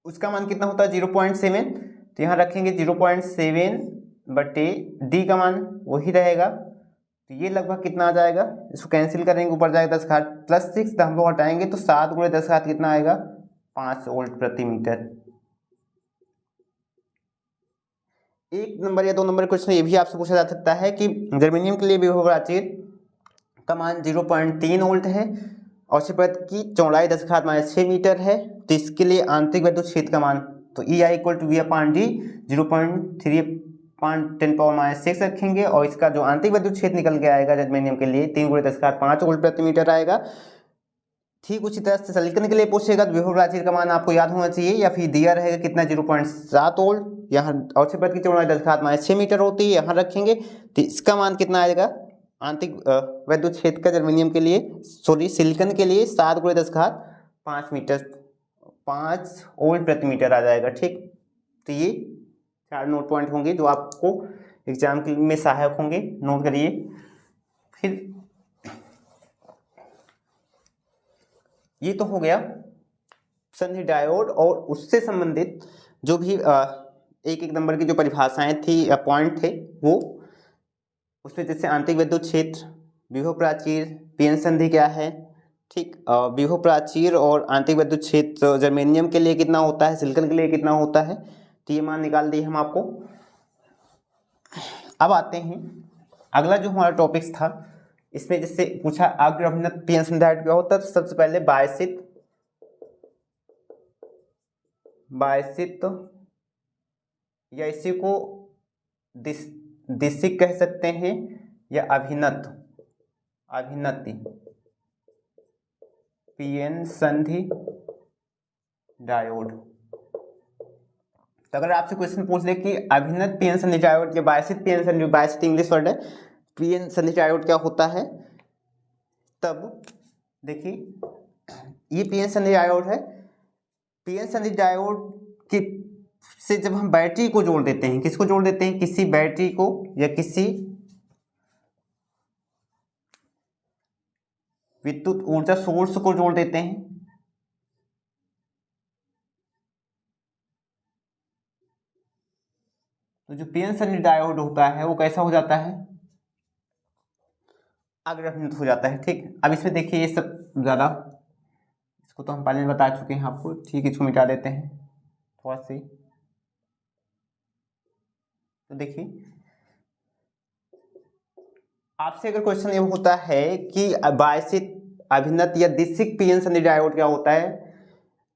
उसका मान कितना होता है, 0.7, तो यहाँ रखेंगे 0.7 बटे D का मान वही रहेगा, तो ये लगभग कितना आ जाएगा, इसको कैंसिल करेंगे, ऊपर जाएगा 10⁻6, तो हम लोग हटाएंगे तो 7 × 10 कितना आएगा, 5 वोल्ट प्रति मीटर। 1 नंबर या 2 नंबर क्वेश्चन ये भी आपसे पूछा जा सकता है कि जर्मेनियम के लिए विभव प्राचीर का मान 0.3 वोल्ट है, अवक्षय परत की चौड़ाई 10⁻6 मीटर है, तो इसके लिए आंतरिक वैद्युत क्षेत्र का मान, तो EI इक्वल टू V/D 0.3×10⁻6 रखेंगे, और इसका जो आंतरिक वैद्युत क्षेत्र निकल के आएगा जर्मेनियम के लिए 3 × 10⁵ वोल्ट प्रति मीटर आएगा। ठीक उसी तरह से सिलिकॉन के लिए पूछेगा तो विभव प्राचीर का मान आपको याद होना चाहिए, या फिर दिया रहेगा कितना, 0.7 वोल्ट, यहाँ अवक्षय परत की चौड़ाई 10⁻6 मीटर होती है, यहाँ रखेंगे तो इसका मान कितना आएगा, आंतरिक वैद्युत क्षेत्र का जर्मेनियम के लिए, सिलिकॉन के लिए 7 × 10⁵ मीटर, 5 वोल्ट प्रति मीटर आ जाएगा। ठीक, तो ये 4 नोट पॉइंट होंगे जो आपको एग्जाम में सहायक होंगे, नोट करिए। फिर ये तो हो गया संधि डायोड और उससे संबंधित जो भी एक एक नंबर की जो परिभाषाएं थी या पॉइंट थे, वो उसमें जैसे आंतरिक वैद्युत क्षेत्र, विभव प्राचीर, पीएन संधि क्या है। ठीक, विभव प्राचीर और आंतरिक वैद्युत क्षेत्र जर्मेनियम के लिए कितना होता है, सिलिकॉन के लिए कितना होता है, तो ये मान निकाल दिए हम आपको। अब आते हैं अगला जो हमारा टॉपिक्स था, इसमें जैसे पूछा अग्र अभिन्नत पीएन संधि डायोड क्या होता है, तो सबसे पहले बायसित या इसी को दिशिक कह सकते हैं, या अभिन्नति पीएन संधि डायोड। तो अगर आपसे क्वेश्चन पूछ ले कि अभिन्नत पीएन संधि डायोड या बायसित पीएन संधि, बायसित इंग्लिश वर्ड है, पीएन संधि डायोड क्या होता है, तब देखिए ये पीएन संधि डायोड है। पीएन संधि डायोड की से जब हम बैटरी को जोड़ देते हैं, किसको जोड़ देते हैं, किसी बैटरी को या किसी विद्युत ऊर्जा सोर्स को जोड़ देते हैं, तो जो पीएन संधि डायोड होता है वो कैसा हो जाता है, अग्रभ्रमित हो जाता है। ठीक, अब इसमें देखिए ये सब ज़्यादा, इसको तो हम पहले बता चुके हैं आपको। ठीक, इसको मिटा देते हैं थोड़ा सी। तो देखिए आपसे अगर क्वेश्चन ये होता है कि बायसित अभिन्नत या दिसिक पीएन सन्धि डायोड क्या होता है,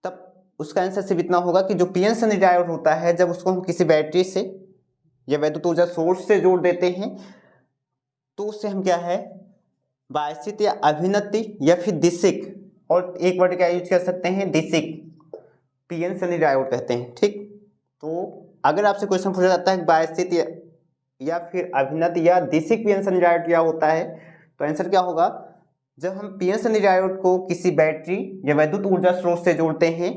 तब उसका आंसर सिर्फ इतना होगा कि जो पीएन सन्धि डायोड होता है, जब उसको हम किसी बैटरी से या वैद्युत ऊर्जा सोर्स से जोड़ देते हैं तो उससे हम क्या है, बायसित या अभिन्नति या फिर दिसिक, और एक वर्ड क्या यूज कर सकते हैं, दिसिक पीएन सन्धि डायोड कहते हैं। ठीक, तो अगर आपसे क्वेश्चन पूछा जाता है बायसित या फिर अभिन्नत या दिसिक पीएन सन्धि डायोड क्या होता है, तो आंसर क्या होगा, जब हम पीएन सन्धि डायोड को किसी बैटरी या वैद्युत ऊर्जा स्रोत से जोड़ते हैं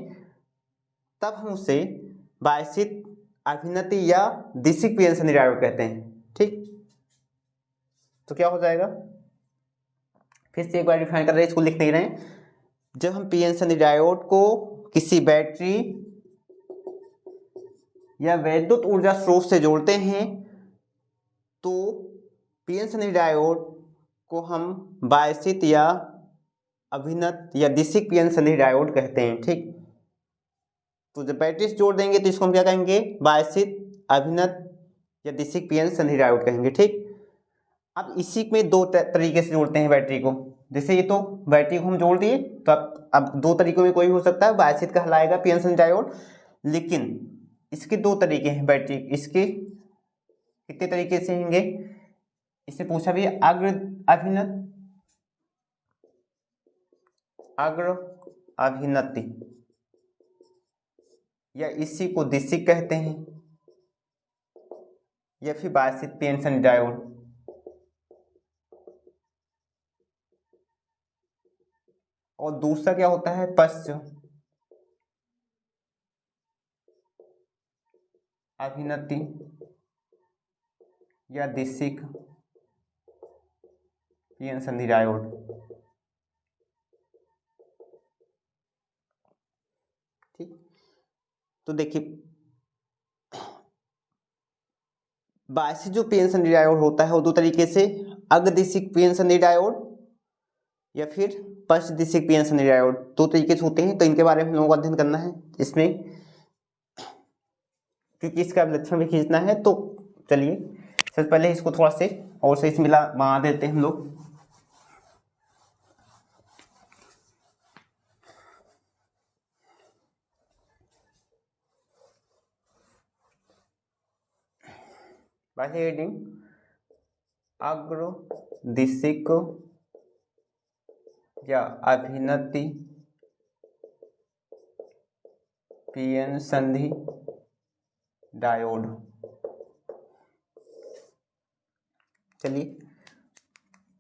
तब हम उसे बायसित अभिन्नति या दिसिक पीएन सन्धि डायोड कहते हैं। ठीक, तो क्या हो जाएगा, फिर से एक बार डिफाइन कर रहे हैं, इसको लिख नहीं रहे हैं। जब हम पीएन सन्धि डायोड को किसी बैटरी या वैद्युत ऊर्जा स्रोत से जोड़ते हैं तो पीएन सन्धि डायोड को हम बायसित या अभिन्नत या दिसिक पीएन सन्धि डायोड कहते हैं। ठीक, तो जब बैटरी से जोड़ देंगे तो इसको हम क्या कहेंगे, बायसित अभिन्नत या दिसिक पीएन सन्धि डायोड कहेंगे। ठीक, अब इसी में दो तरीके से जोड़ते हैं बैटरी को। जैसे ये तो बैटरी को हम जोड़ दिए, तो अब दो तरीकों में कोई हो सकता है, बायसित कहलाएगा पीएन सन्धि डायोड, लेकिन इसके दो तरीके हैं बैटरी, इसके कितने तरीके से होंगे, इससे पूछा भी अग्र अभिन्नत, अग्र अभिन्नति, या इसी को दिसिक कहते हैं, या फिर बायसित पीएन सन्धि डायोड। और दूसरा क्या होता है, पश्च अभिन्नति या दिसिक पीएन सन्धि डायोड। ठीक, तो देखिए बायसित जो पीएन सन्धि डायोड होता है वो दो तरीके से, अग्रदिशिक पीएन सन्धि डायोड या फिर पश्च दिशिक पीएन सन्धि डायोड, दो तरीके से होते हैं। तो इनके बारे में हम लोगों को अध्ययन करना है इसमें, क्योंकि इसका लक्षण भी खींचना है। तो चलिए सबसे पहले इसको थोड़ा से और सही से मिला बना देते हैं हम लोग। पहले हेडिंग अग्रदिशिक या अभिन्नति पीएन संधि डायोड। चलिए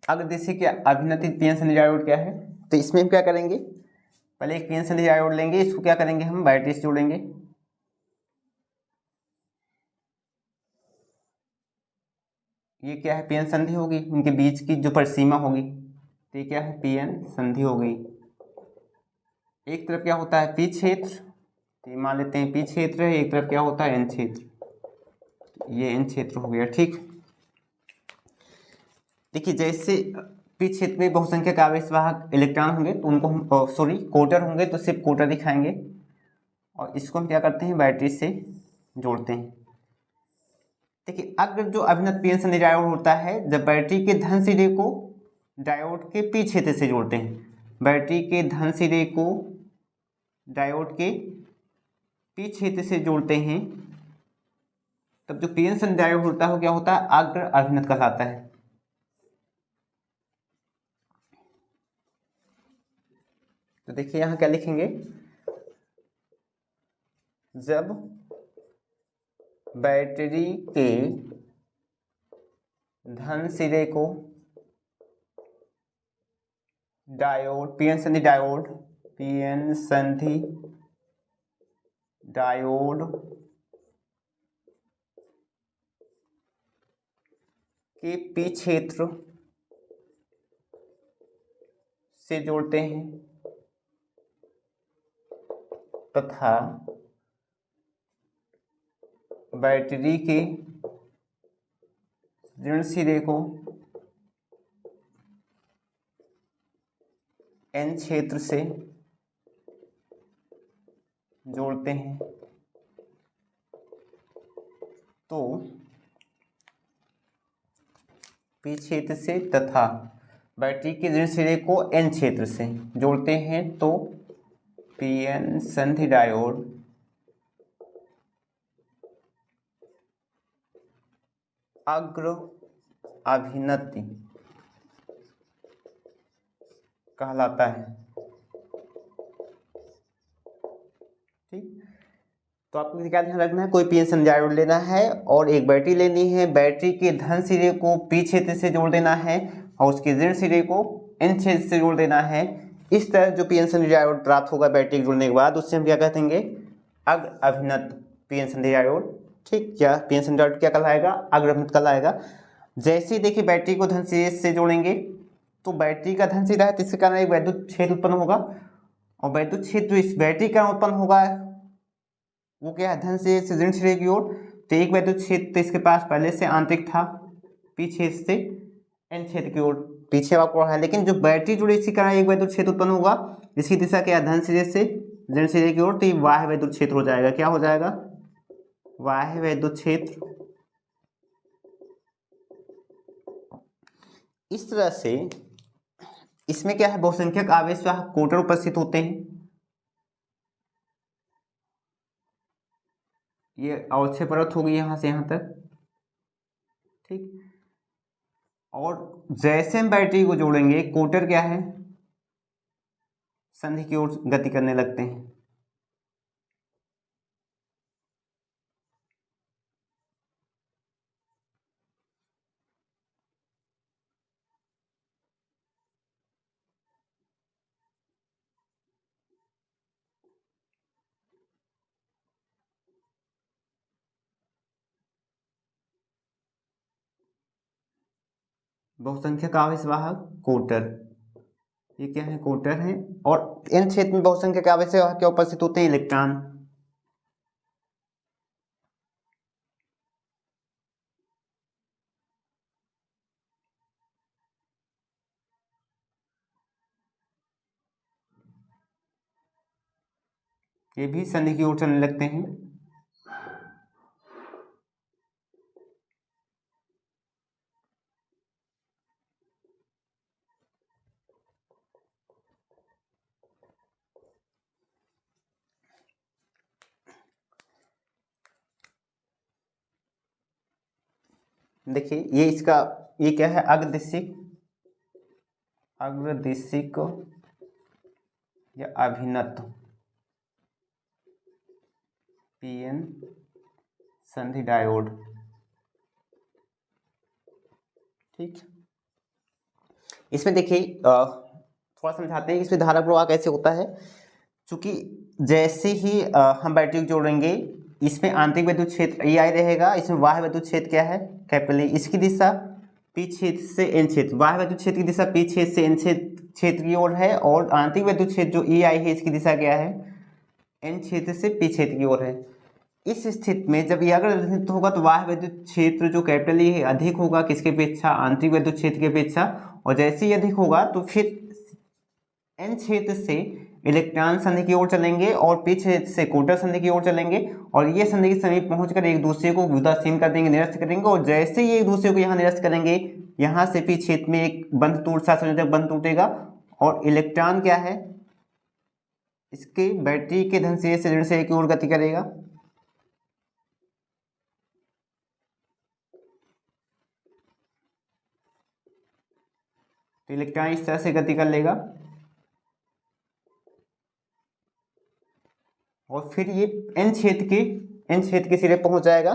अग्रदिशिक या अभिन्नति पीएन संधि डायोड क्या है, तो इसमें हम क्या करेंगे, पहले एक पीएन संधि डायोड लेंगे, इसको क्या करेंगे, हम बैटरी से जोड़ेंगे। ये क्या है, पीएन संधि होगी, इनके बीच की जो परिसीमा होगी, तो ये क्या है, पीएन संधि हो गई। एक तरफ क्या होता है, पी क्षेत्र, तो ये मान लेते हैं पी क्षेत्र है, एक तरफ क्या होता है, एन क्षेत्र, ये एन क्षेत्र हो गया। ठीक, देखिए जैसे पी क्षेत्र में बहुसंख्यक आवेशवाहक इलेक्ट्रॉन होंगे तो उनको हम कोटर होंगे तो सिर्फ कोटर दिखाएंगे, और इसको हम क्या करते हैं, बैटरी से जोड़ते हैं। देखिए अगर जो अभिन्नत पीएन संधि डायोड होता है, जब बैटरी के धन सिरे को डायोड के पी क्षेत्र से जोड़ते हैं, बैटरी के धन सिरे को डायोड के पी क्षेत्र से जोड़ते हैं, तब जो पीएन संधि डायोड होता है वो क्या होता है, अग्र अभिन्नत कहलाता है। तो देखिए यहां क्या लिखेंगे, जब बैटरी के धन सिरे को डायोड पीएन संधि डायोड के पी क्षेत्र से जोड़ते हैं तथा बैटरी के ऋण सिरे को एन क्षेत्र से जोड़ते हैं तो पी क्षेत्र से तथा बैटरी के ऋण सिरे को एन क्षेत्र से जोड़ते हैं तो पी एन संधि डायोड अग्र अभिनति कहलाता है। ठीक, तो आपको क्या ध्यान रखना है, कोई पी एन संधि डायोड लेना है और एक बैटरी लेनी है। बैटरी के धन सिरे को पी क्षेत्र से जोड़ देना है और उसके ऋण सिरे को एन क्षेत्र से जोड़ देना है। इस तरह जो पी एन संधि डायोड प्राप्त होगा बैटरी के जुड़ने के बाद, उससे हम क्या कहते हैं, अग्र अभिनत पी एन संधि डायोड। ठीक, क्या पी एन संधि डायोड क्या कहलाएगा, अग्र अभिनत कहलाएगा। जैसे ही देखिए बैटरी को धन सिरे से जोड़ेंगे तो बैटरी का धन सिरा है तो इसके कारण एक वैद्युत क्षेत्र उत्पन्न होगा और वैद्युत क्षेत्र जो इस बैटरी का उत्पन्न होगा वो क्या है, धन सिरे से ऋण सिरे की ओर। तो एक वैद्युत क्षेत्र तो इसके पास पहले से आंतरिक था पी क्षेत्र से एन क्षेत्र की ओर पीछे आपको है, लेकिन जो बैटरी जुड़ी इसी कारण एक वैद्युत क्षेत्र उत्पन्न होगा। इसकी दिशा क्या है, धन सिरे से ऋण सिरे की ओर, तो ये बाह्य वैद्युत क्षेत्र हो जाएगा। क्या हो जाएगा, बाह्य वैद्युत क्षेत्र। इस तरह से इसमें क्या है, बहुसंख्यक आवेश वाहक कोटर उपस्थित होते हैं। ये अवक्षय परत होगी यहां से यहां तक। ठीक, और जैसे हम बैटरी को जोड़ेंगे कोटर क्या है, संधि की ओर गति करने लगते हैं। बहुसंख्यक आवेश वाहक कोटर, ये क्या है, कोटर है। और इन क्षेत्र में बहुसंख्यक आवेश वाहक क्या उपस्थित होते हैं, इलेक्ट्रॉन। ये भी संधि की ओर चलने लगते हैं। देखिए ये इसका, ये क्या है, अग्रदिशिक, अग्रदिशिक या अभिनत पीएन संधि डायोड। ठीक, इसमें देखिए थोड़ा समझाते हैं इसमें धारा प्रवाह कैसे होता है। क्योंकि जैसे ही हम बैटरी को जोड़ेंगे इसमें आंतरिक वैद्युत क्षेत्र ई आई रहेगा, इसमें बाह्य वैद्युत क्षेत्र क्या है, कैपिटल ए। इसकी दिशा पी क्षेत्र से एन क्षेत्र, बाह्य वैद्युत क्षेत्र की दिशा पी क्षेत्र से एन क्षेत्र की ओर है और आंतरिक वैद्युत क्षेत्र जो ई आई है इसकी दिशा क्या है, एन क्षेत्र से पी क्षेत्र की ओर है। इस स्थिति में जब ये अगर होगा तो बाह्य वैद्युत क्षेत्र जो कैपिटल ए है अधिक होगा किसके अपेक्षा, आंतरिक वैद्युत क्षेत्र की अपेक्षा। और जैसे ही अधिक होगा तो फिर एन क्षेत्र से इलेक्ट्रॉन संधि की ओर चलेंगे और पी क्षेत्र से कोटर संधि की ओर चलेंगे और ये संधि के समीप पहुंचकर एक दूसरे को उदासीन कर देंगे, निरस्त करेंगे। और जैसे ही एक दूसरे को यहाँ निरस्त करेंगे यहाँ से पी क्षेत्र में एक बंध टूट सा संयोजक बंध टूटेगा और इलेक्ट्रॉन क्या है, इसके बैटरी के धन सिरे से ऋण सिरे की ओर गति करेगा। तो इलेक्ट्रॉन इस तरह से गति कर लेगा और फिर ये एन क्षेत्र के सिरे पहुंच जाएगा।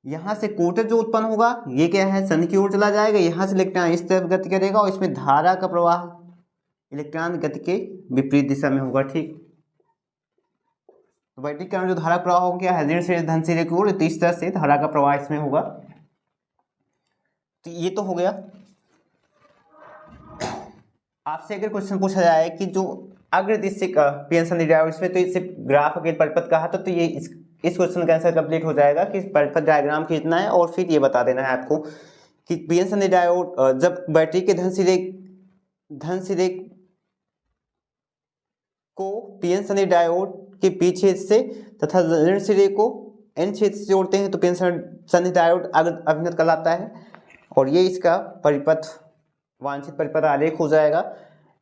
यहां से कोटर जो उत्पन्न होगा ये क्या है, संधि की ओर चला जाएगा। यहां से इलेक्ट्रॉन इस तरफ गति करेगा और इसमें धारा का प्रवाह इलेक्ट्रॉन गति के विपरीत दिशा में होगा। ठीक, तो बैटरी के कारण जो धारा प्रवाह हो गया है ऋण से धन सिरे की ओर, तो इस तरह से धारा का प्रवाह इसमें होगा। तो ये तो हो गया। आपसे अगर क्वेश्चन पूछा जाए कि जो अग्रदिशिक पीएन संधि डायोड इसमें तो इसे ग्राफ अगर परिपथ कहा तो ये इस क्वेश्चन का आंसर कंप्लीट हो जाएगा कि परिपथ डायग्राम खींचना है और फिर ये बता देना है आपको कि पीएन संधि डायोड जब बैटरी के धन सिरे को पीएन सनी डायोड के पी छेद से तथा ऋण सिरे को एन छेद से जोड़ते हैं तो पीएन सनी डायोड अभिन्नत कहलाता है। और ये इसका परिपथ वांछित परिपथ आरेख हो जाएगा।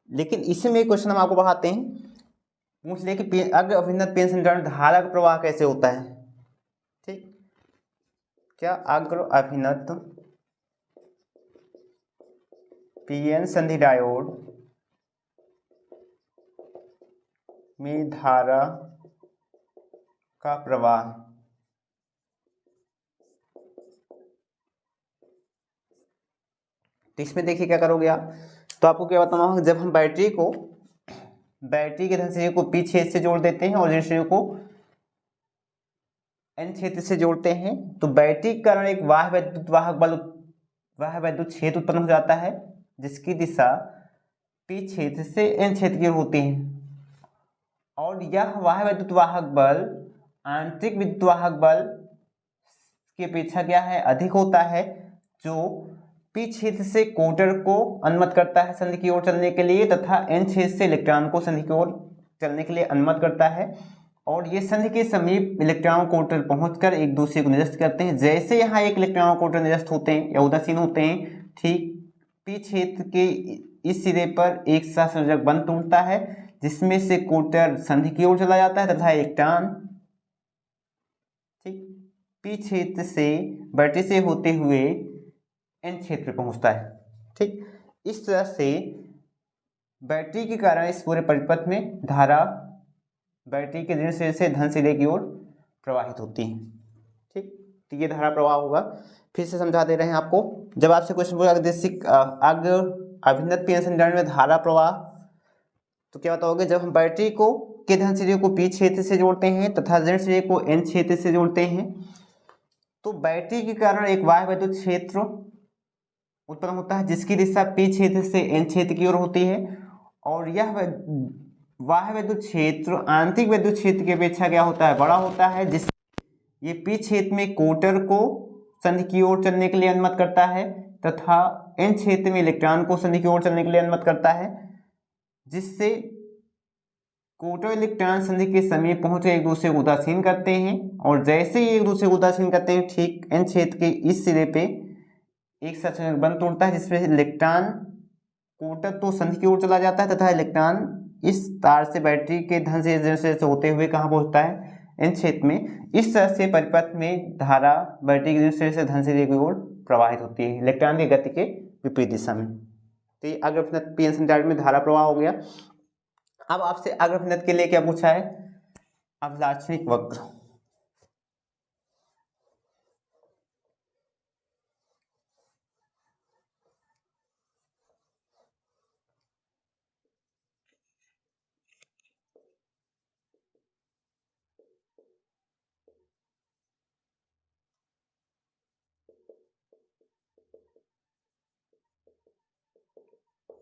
लेकिन इसी में एक क्वेश्चन हम आपको बढ़ाते हैं, पूछ ले कि अग्र अभिन्नत पीएन सनी डायोड धारा का प्रवाह कैसे होता है। ठीक, क्या अग्र अभिन्नत पीएन संधि डायोड में धारा का प्रवाह, तो इसमें देखिए क्या करोगे आप, तो आपको क्या बताना होगा, जब हम बैटरी के धन सिरे को पी छेद से जोड़ देते हैं और ऋण सिरे को एन छेद से जोड़ते हैं तो बैटरी के कारण एक बाह्य वैद्युत छेद उत्पन्न हो जाता है जिसकी दिशा पी छेद से एन छेद की ओर होती है। और यह बाह्य वैद्युत वाहक बल आंतरिक विद्युत वाहक बल की अपेक्षा क्या है, अधिक होता है, जो पी छेद से कोटर को अनुमत करता है संधि की ओर चलने के लिए तथा एन छेद से इलेक्ट्रॉन को संधि की ओर चलने के लिए अनुमत करता है। और ये संधि के समीप इलेक्ट्रॉन कोटर पहुंचकर एक दूसरे को निरस्त करते हैं। जैसे यहाँ एक इलेक्ट्रॉन कोटर निरस्त होते हैं या उदासीन होते हैं, ठीक पी छेद के इस सिरे पर एक सहसंयोजक बंध टूटता है जिसमें से कोटर संधि की ओर चला जाता है तथा इलेक्ट्रॉन ठीक पी छेद से बैटरी से होते हुए एन छेद पे पहुंचता है। ठीक, इस तरह से बैटरी के कारण इस पूरे परिपथ में धारा बैटरी के ऋण सिरे से धन सिरे की ओर प्रवाहित होती है। ठीक, तो ये धारा प्रवाह होगा। फिर से समझा दे रहे हैं आपको, जब आपसे क्वेश्चन पूछा अग्र अभिन्नत पीएन सनी डायोड में धारा प्रवाह, तो क्या बताओगे, जब हम बैटरी के धन सिरे को पी छेद से जोड़ते हैं तथा ऋण सिरे को एन छेद से जोड़ते हैं तो बैटरी के कारण एक बाह्य वैद्युत क्षेत्र उत्पन्न होता है जिसकी दिशा पी छेद से एन छेद की ओर होती है। और यह बाह्य वैद्युत क्षेत्र आंतरिक वैद्युत क्षेत्र की अपेक्षा क्या होता है, बड़ा होता है, जिस ये पी छेद में कोटर को संधि की ओर चलने के लिए अनुमत करता है तथा एन क्षेत्र में इलेक्ट्रॉन को संधि की ओर चलने के लिए अनुमत करता है, जिससे कोटर इलेक्ट्रॉन संधि के समीप पहुंचे एक दूसरे को उदासीन करते हैं। और जैसे ही एक दूसरे को उदासीन करते हैं, ठीक एन क्षेत्र के इस सिरे पे एक सहसंयोजक बंध टूटता है जिसमें इलेक्ट्रॉन कोटर तो संधि की ओर चला जाता है तथा इलेक्ट्रॉन इस तार से बैटरी के धन से होते हुए कहाँ पहुंचता है, एन क्षेत्र में। इस तरह से परिपथ में धारा बैटरी के सिरे से धन सिरे की ओर प्रवाहित होती है इलेक्ट्रॉन की गति के विपरीत दिशा में। तो ये अग्र अभिन्नत पीएन सनी डायोड में धारा प्रवाह हो गया। अब आपसे अग्र अभिन्नत के लिए क्या पूछा है, अभिलाक्षणिक वक्र।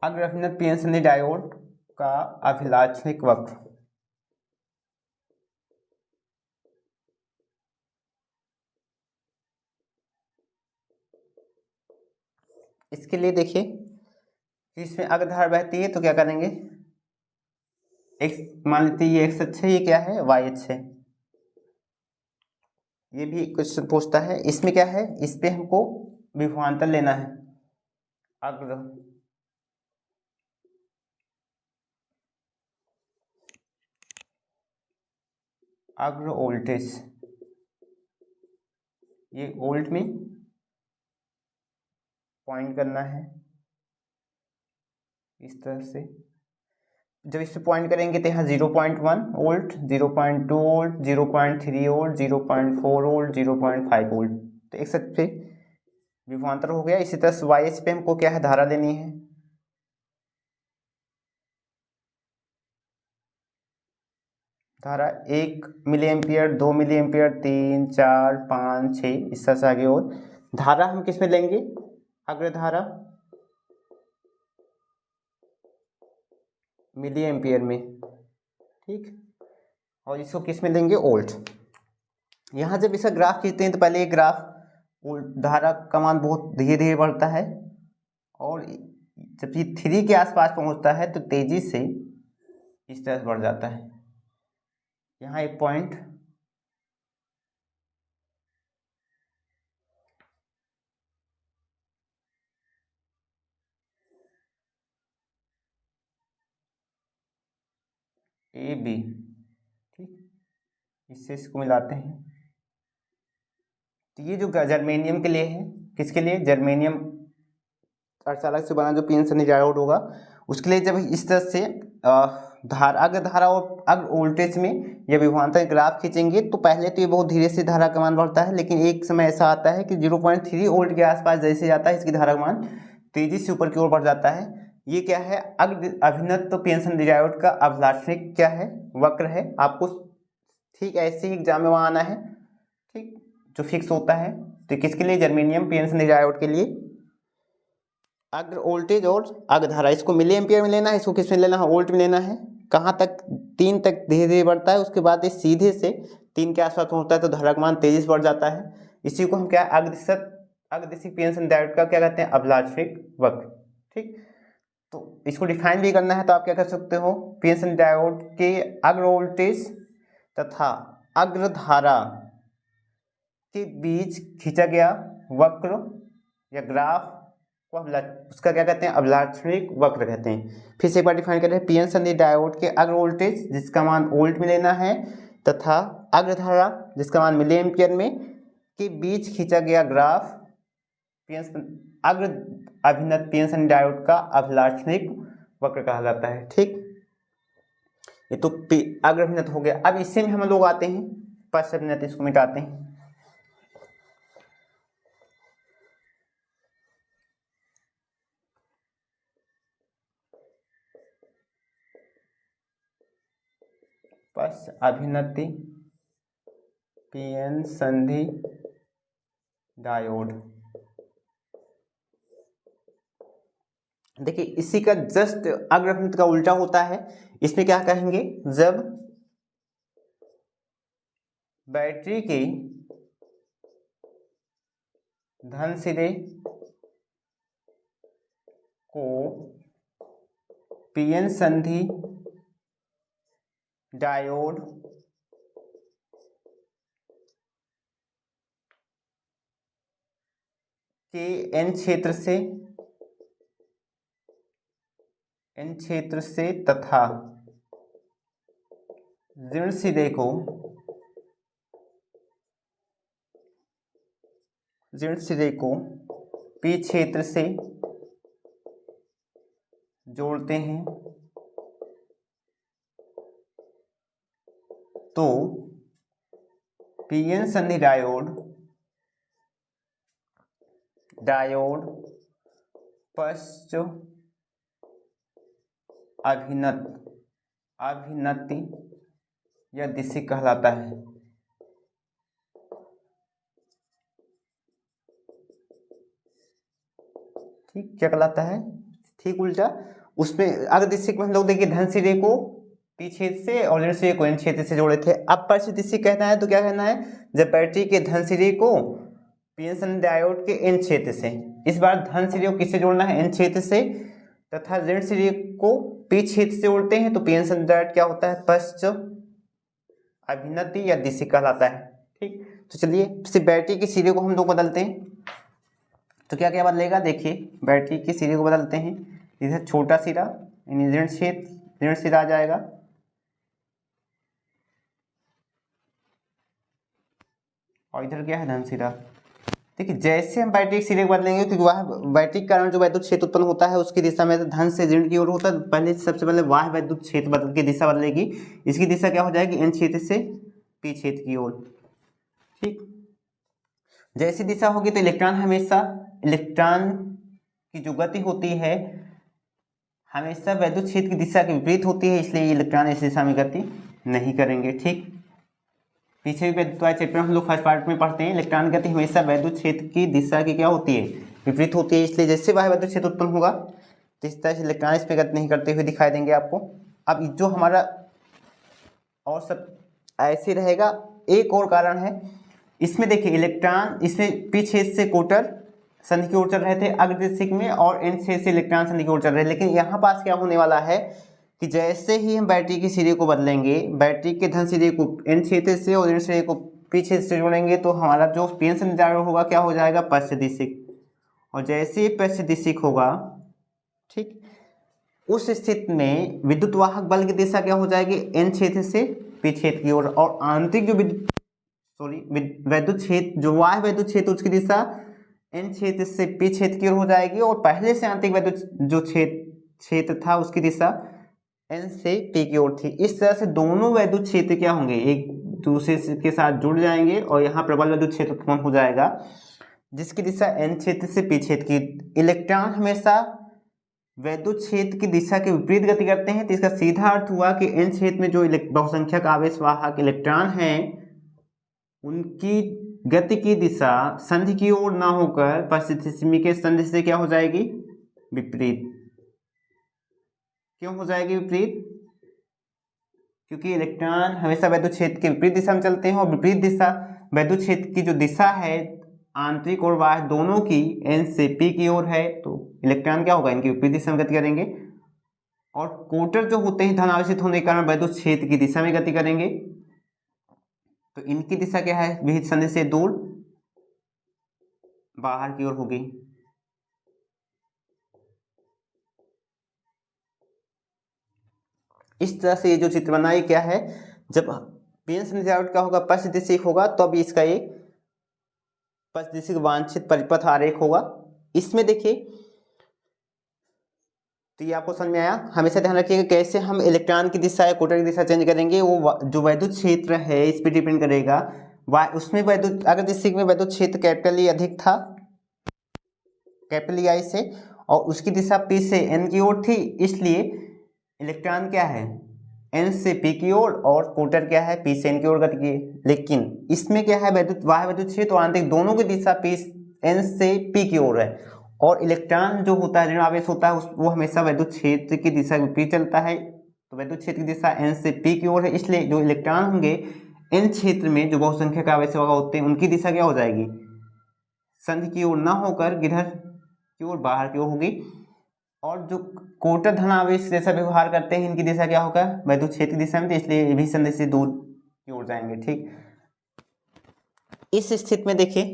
अग्र अभिन्नत पीएन सनी डायोड का अभिलाक्षणिक वक्र। इसके लिए देखिए, इसमें अगर धारा बहती है तो क्या करेंगे, एक्स मान लेते हैं, ये एक्स अक्ष है, ये क्या है, वाई अक्ष है। ये भी क्वेश्चन पूछता है, इसमें क्या है, इस पे हमको विभवांतर लेना है। अग्र वोल्टेज, ये वोल्ट में पॉइंट करना है इस तरह से। जब इस पे पॉइंट करेंगे तो यहाँ 0.1 volt, 0.2 volt, 0.3 volt, 0.4 volt, 0.5 volt, तो एक साथ पे विभवांतर हो गया। इसी तरह से वाई एच पे हमको क्या है, धारा लेनी है। धारा 1 मिली एम्पियर, 2 मिली एम्पियर, 3, 4, 5, 6 इस तरह से आगे। और धारा हम किस में लेंगे, अग्र धारा मिली एम्पियर में, ठीक, और इसको किस में लेंगे, वोल्ट। यहाँ जब इसका ग्राफ खींचते हैं तो पहले ये ग्राफ धारा का मान बहुत धीरे धीरे बढ़ता है और जब ये 3 के आसपास पहुँचता है तो तेजी से इस तरह से बढ़ जाता है। यहाँ एक पॉइंट ए बी, ठीक, इससे इसको मिलाते हैं। तो ये जो जर्मेनियम के लिए है, किसके लिए, जर्मेनियम अर्धचालक से बना जो पी एन सनी डायोड होगा उसके लिए जब इस तरह से धारा, अगर धारा और अगर वोल्टेज में या विभवांतर ग्राफ खींचेंगे तो पहले तो ये बहुत धीरे से धारा का मान बढ़ता है, लेकिन एक समय ऐसा आता है कि 0.3 वोल्ट के आसपास जैसे जाता है इसकी धारा का मान तेजी से ऊपर की ओर बढ़ जाता है। ये क्या है, अभिन्नत्व पी एन सनी डायोड का अभिलाक्षणिक क्या है, वक्र है। आपको ठीक ऐसे ही एग्जाम में वहाँ आना है, ठीक, जो फिक्स होता है। तो किसके लिए, जर्मेनियम पी एन सनी डायोड के लिए अग्र वोल्टेज और अग्र धारा, इसको मिली एम्पियर में लेना है, इसको किस में लेना है, वोल्ट में लेना है। कहाँ तक, 3 तक धीरे धीरे बढ़ता है, उसके बाद ये सीधे से 3 के आसपास पहुँचता है तो धारा का मान तेजी से बढ़ जाता है। इसी को हम क्या, अग्रदिशिक पी एन सनी डायोड का क्या कहते हैं, अभिलाक्षणिक वक्र, ठीक। तो इसको डिफाइन भी करना है तो आप क्या कर सकते हो, पी एन सनी डायोड के अग्र वोल्टेज तथा अग्र धारा के बीच खींचा गया वक्र या ग्राफ को उसका क्या कहते हैं, अभिलाक्षणिक वक्र कहते हैं। फिर से एक बार डिफाइन करें, पी एन सनी डायोड के अग्र वोल्टेज जिसका मान वोल्ट में लेना है तथा अग्र धारा जिसका मान मिली एम्पियर में के बीच खींचा गया ग्राफ अग्र अभिन्नत पी एन सनी डायोड का अभिलाक्षणिक वक्र कहा जाता है, ठीक। ये तो अग्र अभिन्नत हो गया। अब इससे में हम लोग आते हैं पश्च अभिन्नत, इसको मिटाते हैं। पश्च अभिन्नति पी एन संधि डायोड, देखिए इसी का जस्ट अग्र अभिन्नति का उल्टा होता है। इसमें क्या कहेंगे, जब बैटरी के धन सिरे को पी एन संधि डायोड के एन क्षेत्र से तथा ऋण सिरे को पी क्षेत्र से जोड़ते हैं तो पी एन संधि डायोड पश्च अभिन्नति या दिशिक कहलाता है, ठीक। क्या कहलाता है, ठीक उल्टा। उसमें अग्र दिशिक में हम लोग देखिए धन सिरे को पी क्षेत्र से और ऋण सिरे को एन क्षेत्र से जोड़े थे। अब पश्च दिशिक कहना है तो क्या कहना है, जब बैटरी के धन सिरे को पी एन सनी डायोड के एन क्षेत्र से, इस बार धन सिरे को किससे जोड़ना है, एन क्षेत्र से, तथा ऋण सिरे को पी क्षेत्र से जोड़ते हैं तो पी एन सनी डायोड क्या होता है, पश्च अभिन्नति या दिशिक कहलाता है, ठीक। तो चलिए सिर्फ बैटरी के सिरे को हम लोग बदलते हैं तो क्या क्या बदलेगा, देखिए बैटरी के सिरे को बदलते हैं। इधर छोटा सिरा यानी ऋण सिरा आ जाएगा, और इधर क्या है, धन सिरा। देखिए जैसे हम बैटरी के सिरे को बदलेंगे, क्योंकि वह बैटरी के कारण जो वैद्युत क्षेत्र उत्पन्न होता है उसकी दिशा में धन से ऋण की ओर होता है, पहले सबसे पहले वह वैद्युत क्षेत्र बदल की दिशा बदलेगी। इसकी दिशा क्या हो जाएगी, एन क्षेत्र से पी क्षेत्र की ओर, ठीक। जैसी दिशा होगी तो इलेक्ट्रॉन की जो गति होती है हमेशा वैद्युत क्षेत्र की दिशा के विपरीत होती है, इसलिए इलेक्ट्रॉन इस दिशा में गति नहीं करेंगे, ठीक। पीछे भी वैद्युत चैप्टर हम लोग फर्स्ट पार्ट में पढ़ते हैं, इलेक्ट्रॉन गति हमेशा वैद्युत क्षेत्र की दिशा की क्या होती है, विपरीत होती है, इसलिए जैसे वह वैद्युत क्षेत्र उत्पन्न होगा तो इस तरह से इलेक्ट्रॉन इस पर गति नहीं करते हुए दिखाई देंगे आपको। अब जो हमारा और सब ऐसे रहेगा, एक और कारण है इसमें, देखिए इलेक्ट्रॉन इसमें पी क्षेत्र से कोटर संधि की ओर चल रहे थे अग्र दिशिक में, और एन क्षेत्र से इलेक्ट्रॉन संधि की ओर चल रहे हैं, लेकिन यहाँ पास क्या होने वाला है, कि जैसे ही हम बैटरी की सिरे को बदलेंगे, बैटरी के धन सिरे को एन क्षेत्र से और ऋण सिरे को पी क्षेत्र से जोड़ेंगे, तो हमारा जो पीएन संधि डायोड होगा क्या हो जाएगा, पश्चदिशिक। और जैसे ही पश्चदिशिक होगा, ठीक, उस स्थिति में विद्युत वाहक बल की दिशा क्या हो जाएगी, एन क्षेत्र से पी क्षेत्र की ओर। और आंतरिक जो वैद्युत क्षेत्र, जो वाह्य वैद्युत क्षेत्र, उसकी दिशा एन क्षेत्र से पी क्षेत्र की ओर हो जाएगी। और पहले से आंतरिक वैद्युत जो क्षेत्र था उसकी दिशा एन से पी की ओर थी। इस तरह से दोनों वैद्युत क्षेत्र क्या होंगे, एक दूसरे के साथ जुड़ जाएंगे और यहाँ प्रबल वैद्युत क्षेत्र उत्पन्न हो जाएगा जिसकी दिशा एन क्षेत्र से पी क्षेत्र की। इलेक्ट्रॉन हमेशा वैद्युत क्षेत्र की दिशा के विपरीत गति करते हैं, तो इसका सीधा अर्थ हुआ कि एन क्षेत्र में जो बहुसंख्यक आवेश वाहक इलेक्ट्रॉन हैं उनकी गति की दिशा संधि की ओर ना होकर पश्चिमी के संधि से क्या हो जाएगी, विपरीत। क्यों हो जाएगी विपरीत, क्योंकि इलेक्ट्रॉन हमेशा वैद्युत क्षेत्र के विपरीत दिशा में चलते हैं और विपरीत दिशा वैद्युत क्षेत्र की जो दिशा है आंतरिक और बाह्य दोनों की एन से पी की ओर है, तो इलेक्ट्रॉन क्या होगा, इनकी विपरीत दिशा में गति करेंगे। और कोटर जो होते हैं धन आवेशित होने के कारण वैद्युत क्षेत्र की दिशा में गति करेंगे, तो इनकी दिशा क्या है, विहित संधि से दूर बाहर की ओर होगी। इस तरह से ये जो चित्र बना, ये क्या है, जब पीएन संधि डायोड क्या होगा, पश्चदिशिक होगा, तो अभी इसका एक पश्चदिशिक वांछित परिपथ आरेख होगा। इसमें देखिए, तो ये आपको समझ में आया। हमेशा ध्यान रखिएगा कैसे हम इलेक्ट्रॉन की दिशा या कोटर की दिशा चेंज करेंगे, वो जो वैद्युत क्षेत्र है इस पर डिपेंड करेगा। उसमें वैद्युत, अगर दिशिक में वैद्युत क्षेत्र कैपिटल ई अधिक था, कैपिटल ई आई से, और उसकी दिशा पी से एन की ओर थी, इसलिए इलेक्ट्रॉन क्या है, एन से पी की ओर, और कोटर क्या है, पी से एन की ओर गति की। लेकिन इसमें क्या है, वैद्युत वाह्य वैद्युत क्षेत्र और आंतरिक दोनों की दिशा पी एन से पी की ओर है, और इलेक्ट्रॉन जो होता है ऋण आवेश होता है वो हमेशा वैद्युत क्षेत्र की दिशा के विपरीत चलता है, तो वैद्युत क्षेत्र की दिशा एन से पी की ओर है। इसलिए जो इलेक्ट्रॉन होंगे एन क्षेत्र में जो बहुसंख्यक आवेश होते हैं उनकी दिशा क्या हो जाएगी, संधि की ओर ना होकर गिरहट की ओर बाहर की ओर होगी। और जो कोटर धन आवेश जैसा व्यवहार करते हैं इनकी दिशा क्या होगा, वैद्युत क्षेत्र की दिशा में, तो इसलिए ये भी संधि से दूर की ओर जाएंगे। ठीक, इस स्थिति में देखिए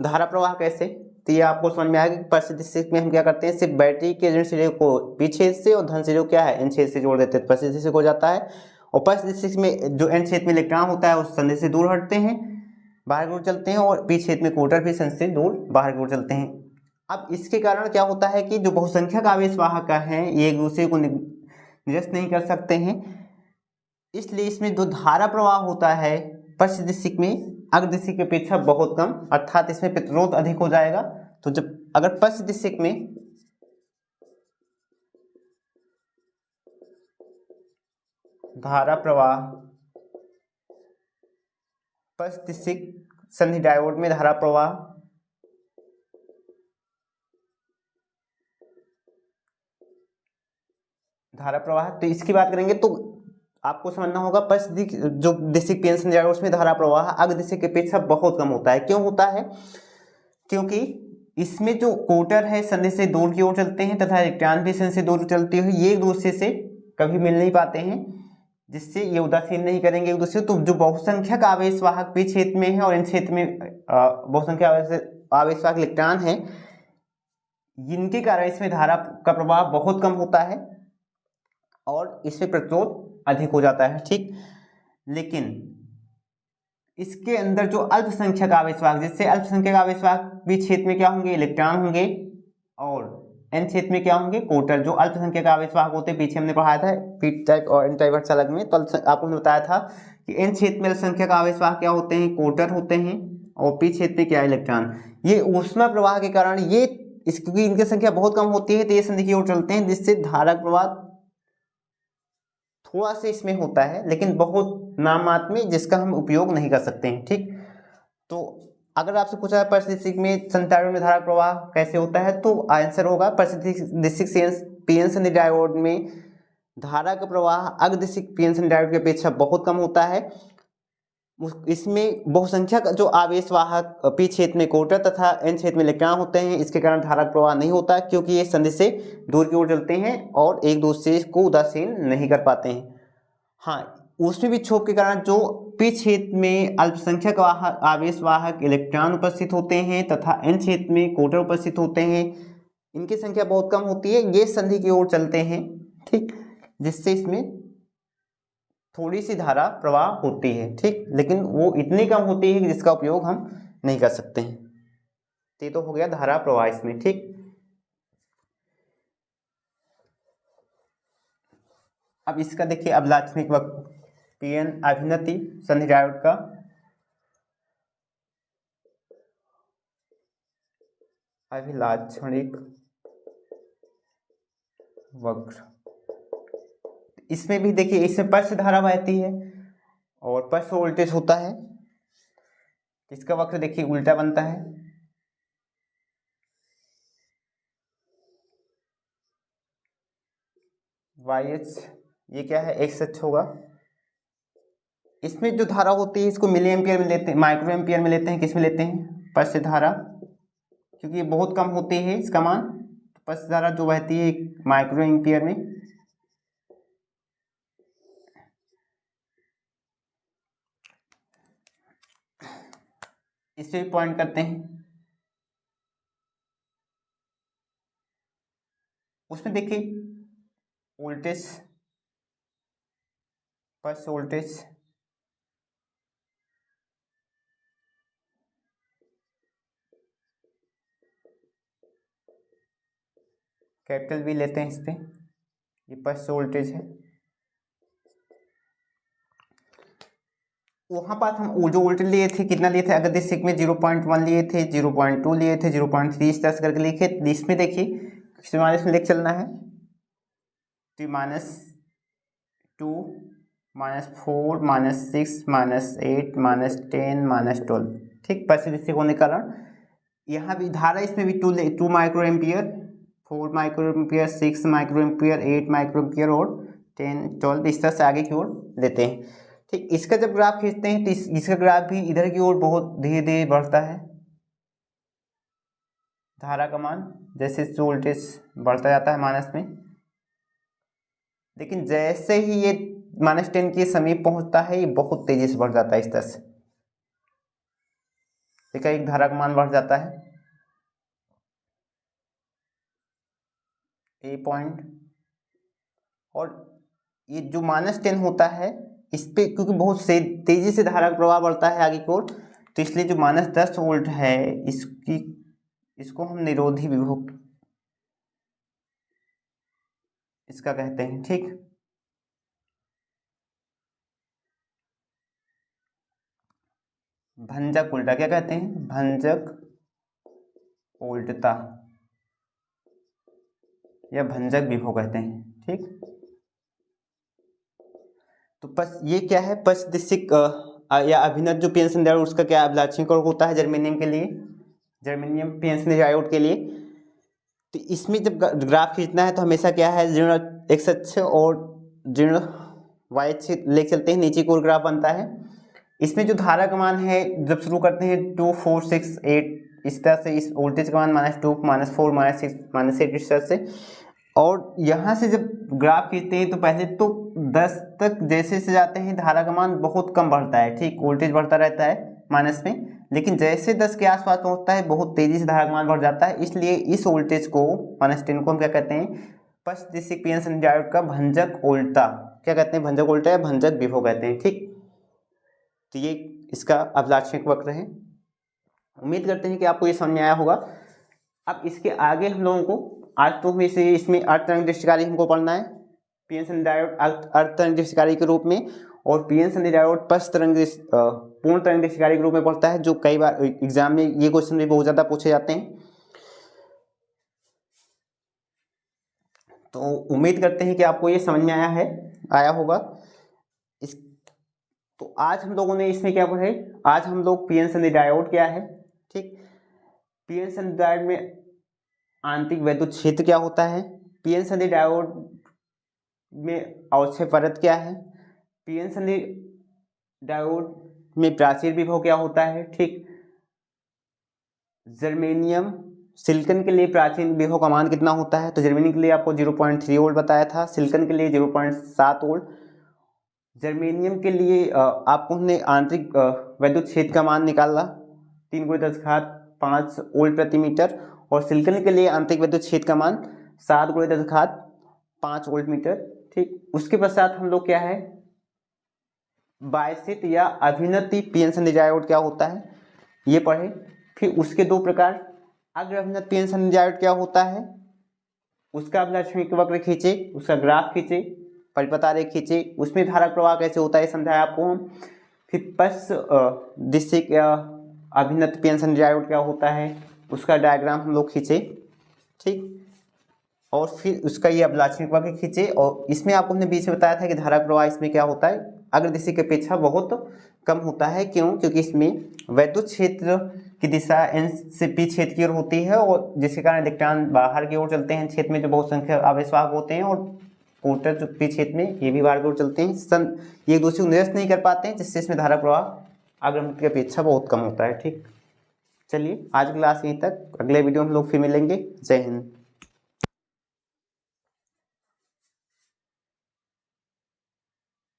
धारा प्रवाह कैसे, तो ये आपको समझ में आएगा कि पश्चदिशिक में हम क्या करते हैं, सिर्फ बैटरी के ऋण सिरे को पी क्षेत्र से और धन सिरे को क्या है, एन क्षेत्र से जोड़ देते हैं, पश्चदिशिक हो जाता है। और पश्चदिशिक में जो एन क्षेत्र में इलेक्ट्रॉन होता है उस संधि से दूर हटते हैं, बाहर की ओर चलते हैं, और पी क्षेत्र में कोटर भी संधि से दूर बाहर की ओर चलते हैं। अब इसके कारण क्या होता है कि जो बहुसंख्यक आवेश वाहक हैं ये एक दूसरे को निरस्त नहीं कर सकते हैं, इसलिए इसमें जो धारा प्रवाह होता है पश्चदिशिक में अग्रदिशिक की अपेक्षा बहुत कम, अर्थात इसमें प्रतिरोध अधिक हो जाएगा। तो जब अगर पश्चदिशिक में धारा प्रवाह, पश्चदिशिक संधि डायोड में धारा प्रवाह तो इसकी बात करेंगे तो आपको समझना होगा पश्चदिशिक जो दिशिक पीएन संधि डायोड उसमें धारा प्रवाह अग्रदिशिक की अपेक्षा बहुत कम होता है। क्यों होता है, क्योंकि इसमें जो कोटर है संधि से दूर की ओर चलते हैं तथा इलेक्ट्रॉन भी संधि से दूर चलते हुए ये एक दूसरे से कभी मिल नहीं पाते हैं, जिससे ये उदासीन नहीं करेंगे एक दूसरे। तो जो बहुसंख्यक आवेश वाहक पी क्षेत्र में है और इन क्षेत्र में बहुसंख्यक आवेश वाहक इलेक्ट्रॉन है, इनके कारण इसमें धारा का प्रभाव बहुत कम होता है और इसमें प्रतिरोध अधिक हो जाता है। ठीक, लेकिन इसके अंदर जो अल्पसंख्यक आवेश वाहक, जिससे अल्पसंख्यक आवेश वाहक पी क्षेत्र में क्या होंगे, इलेक्ट्रॉन होंगे, और एन क्षेत्र में क्या होंगे, कोटर। जो अल्पसंख्यक आवेश वाहक होते हैं पीछे हमने पढ़ाया था पी टाइप और एन टाइप अलग में, तो आपको बताया था कि एन क्षेत्र में अल्पसंख्यक आवेश वाहक क्या होते हैं, कोटर होते हैं, और पी क्षेत्र में क्या है, इलेक्ट्रॉन। ये ऊष्मा प्रवाह के कारण ये क्योंकि इनकी संख्या बहुत कम होती है तो ये संधि की ओर चलते हैं, जिससे धारा प्रवाह थोड़ा सा इसमें होता है लेकिन बहुत नाम मात्र में, जिसका हम उपयोग नहीं कर सकते हैं। ठीक, तो अगर आपसे पूछा है पश्चदिशिक में संधि डायोड में धारा प्रवाह कैसे होता है, तो आंसर होगा पश्चदिशिक पीएन संधि डायोड में धारा का प्रवाह अग्रदिशिक पीएन संधि डायोड की अपेक्षा बहुत कम होता है। इसमें बहुसंख्यक जो आवेश वाहक पी क्षेत्र में कोटर तथा एन क्षेत्र में इलेक्ट्रॉन होते हैं, इसके कारण धारा प्रवाह नहीं होता क्योंकि ये संधि से दूर की ओर चलते हैं और एक दूसरे को उदासीन नहीं कर पाते हैं। हाँ, ऊष्मी विक्षोभ के कारण जो पी क्षेत्र में अल्पसंख्यक वाहक आवेश वाहक इलेक्ट्रॉन उपस्थित होते हैं तथा एन क्षेत्र में कोटर उपस्थित होते हैं, इनकी संख्या बहुत कम होती है, ये संधि की ओर चलते हैं, ठीक, जिससे इसमें थोड़ी सी धारा प्रवाह होती है, ठीक, लेकिन वो इतनी कम होती है कि जिसका उपयोग हम नहीं कर सकते हैं। ये तो हो गया धारा प्रवाह इसमें, ठीक। अब इसका देखिए अभिलाक्षणिक वक्र पीएन अभिनति संधि डायोड का अभिलाक्षणिक वक्र। इसमें भी देखिए इसमें पृष्ठ धारा बहती है और पृष्ठ वोल्टेज होता है, इसका वक्र देखिए उल्टा बनता है। YH ये क्या है, एक्स अक्ष होगा। इसमें जो धारा होती है इसको मिली एम्पियर में लेते हैं, माइक्रो एम्पियर में लेते हैं, किस में लेते हैं, पृष्ठ धारा, क्योंकि ये बहुत कम होती है इसका मान। पृष्ठ धारा जो बहती है माइक्रो एम्पियर में। इस पे पॉइंट करते हैं। उसमें देखिए वोल्टेज, पृष्ठ वोल्टेज कैपिटल V लेते हैं इस पे, ये पृष्ठ वोल्टेज है। वहाँ पर हम जो वोल्टेज लिए थे कितना लिए थे, अगर दिस में 0.1 लिए थे, 0.2 लिए थे, 0.3 इस तरह से करके लिखे। इसमें देखिए माइनस में लेके चलना है, तो -2 -4 -6 -8 -10 -12, ठीक, पैसिव होने के कारण यहाँ भी धारा इसमें भी 2 micro ampere, 4 micro ampere, 6 micro ampere, 8 micro ampere और 10 12 इस तरह से आगे की ओर लेते हैं, ठीक। इसका जब ग्राफ खींचते हैं तो इसका ग्राफ भी इधर की ओर बहुत धीरे धीरे बढ़ता है, धारा का मान जैसे वोल्टेज बढ़ता जाता है माइनस में, लेकिन जैसे ही ये -10 के समीप पहुंचता है ये बहुत तेजी से बढ़ जाता है इस तरह से, ठीक है, एक धारा का मान बढ़ जाता है ए पॉइंट। और ये जो -10 होता है इस पे क्योंकि बहुत से तेजी से धारा का प्रवाह बढ़ता है आगे की ओर, तो इसलिए जो -10 वोल्ट है इसको हम निरोधी विभव इसका कहते हैं, ठीक। भंजक उल्टा क्या कहते हैं, भंजक उल्टता या भंजक विभव कहते हैं, ठीक। तो बस ये क्या है, पश्चिदिशिक या अभिनत जो पीएन संधि डायोड उसका क्या अभिलाक्षणिक होता है जर्मेनियम के लिए, जर्मेनियम पीएन संधि डायोड के लिए। तो इसमें जब ग्राफ खींचना है तो हमेशा क्या है, ऋण एक्स अक्ष और ऋण वाई अक्ष लेके चलते हैं, नीचे की ओर ग्राफ बनता है। इसमें जो धारा का मान है जब शुरू करते हैं 2 4 6 8 इस तरह से, इस वोल्टेज का मान -2 -4 -6 -8 इस तरह से, और यहाँ से जब ग्राफ खींचते हैं तो पहले तो 10 तक जैसे से जाते हैं धारा का मान बहुत कम बढ़ता है, ठीक, वोल्टेज बढ़ता रहता है माइनस में, लेकिन जैसे 10 के आसपास पहुँचता है बहुत तेजी से धारा का मान बढ़ जाता है। इसलिए इस वोल्टेज को -10 को हम क्या कहते हैं, पश्चिदिशिक पीएन संधि डायोड का भंजक उल्टा क्या कहते हैं, भंजक उल्टा या भंजक विभव कहते हैं, ठीक। तो ये इसका अभिलाक्षणिक वक्र है। उम्मीद करते हैं कि आपको ये समझ में आया होगा। अब इसके आगे हम लोगों को आज तो हमें इसमें अर्ध तरंग दृष्टिकारी हमको पढ़ना है, पीएन संधि डायोड अर्ध तरंग दृष्टिकारी के रूप में, और पीएन संधि डायोड पश्च तरंग पूर्ण तरंग दृष्टिकारी के रूप में पढ़ता है, जो कई बार एग्जाम में ये क्वेश्चन भी बहुत ज्यादा पूछे जाते हैं। तो उम्मीद करते हैं कि आपको ये समझ में आया होगा। तो आज हम लोगों ने इसमें क्या पढ़े, आज हम लोग पीएन संधि डायोड क्या है, ठीक, पीएन संधि डायोड में आंतरिक वैद्युत क्षेत्र क्या होता है, पीएन संधि डायोड में अवक्षय परत क्या है, पीएन संधि डायोड में प्राचीर विभव क्या होता है, ठीक। जर्मेनियम सिलिकॉन के लिए प्राचीन विभव का मान कितना होता है, तो जर्मेनियम के लिए आपको 0.3 वोल्ट बताया था, सिलिकॉन के लिए 0.7 वोल्ट। जर्मेनियम के लिए आपको हमने आंतरिक वैद्युत क्षेत्र का मान निकाला 3×10⁵ वोल्ट प्रति मीटर, और सिलिकॉन के लिए आंतरिक वैद्युत क्षेत्र का मान 7×10⁵ वोल्ट मीटर, ठीक। उसके पश्चात हम लोग क्या है, बायसित या अभिनति पीएन संधि डायोड क्या होता है ये पढ़े। फिर उसके दो प्रकार, अग्र अभिनत पीएन संधि डायोड क्या होता है, उसका अभिलक्षणिक वक्र खींचे, उसका ग्राफ खींचे, परिपथ आरेख खींचे, उसमें धारा प्रवाह कैसे होता है समझाया आपको हम। फिर पश्च दिशिक या अभिनत पीएन संधि डायोड क्या होता है उसका डायग्राम हम लोग खींचे, ठीक। और फिर उसका ये अभिलक्षणिक वक्र खींचे, और इसमें आपको हमने बीच में बताया था कि धारा प्रवाह इसमें क्या होता है अग्रदिशी की अपेक्षा बहुत कम होता है। क्यों? क्योंकि इसमें वैद्युत क्षेत्र की दिशा n से p क्षेत्र की ओर होती है, और जिसके कारण इलेक्ट्रॉन बाहर की ओर चलते हैं क्षेत्र में जो बहुत संख्या आवेशवाहक होते हैं, और पोर्टर जो p क्षेत्र में ये भी बाहर की ओर चलते हैं, ये एक दूसरे को निरस्त नहीं कर पाते हैं, जिससे इसमें धारा प्रवाह अग्रमुक्त की अपेक्षा बहुत कम होता है, ठीक। चलिए आज क्लास यहीं तक, अगले वीडियो में हम लोग फिर मिलेंगे। जय हिंद।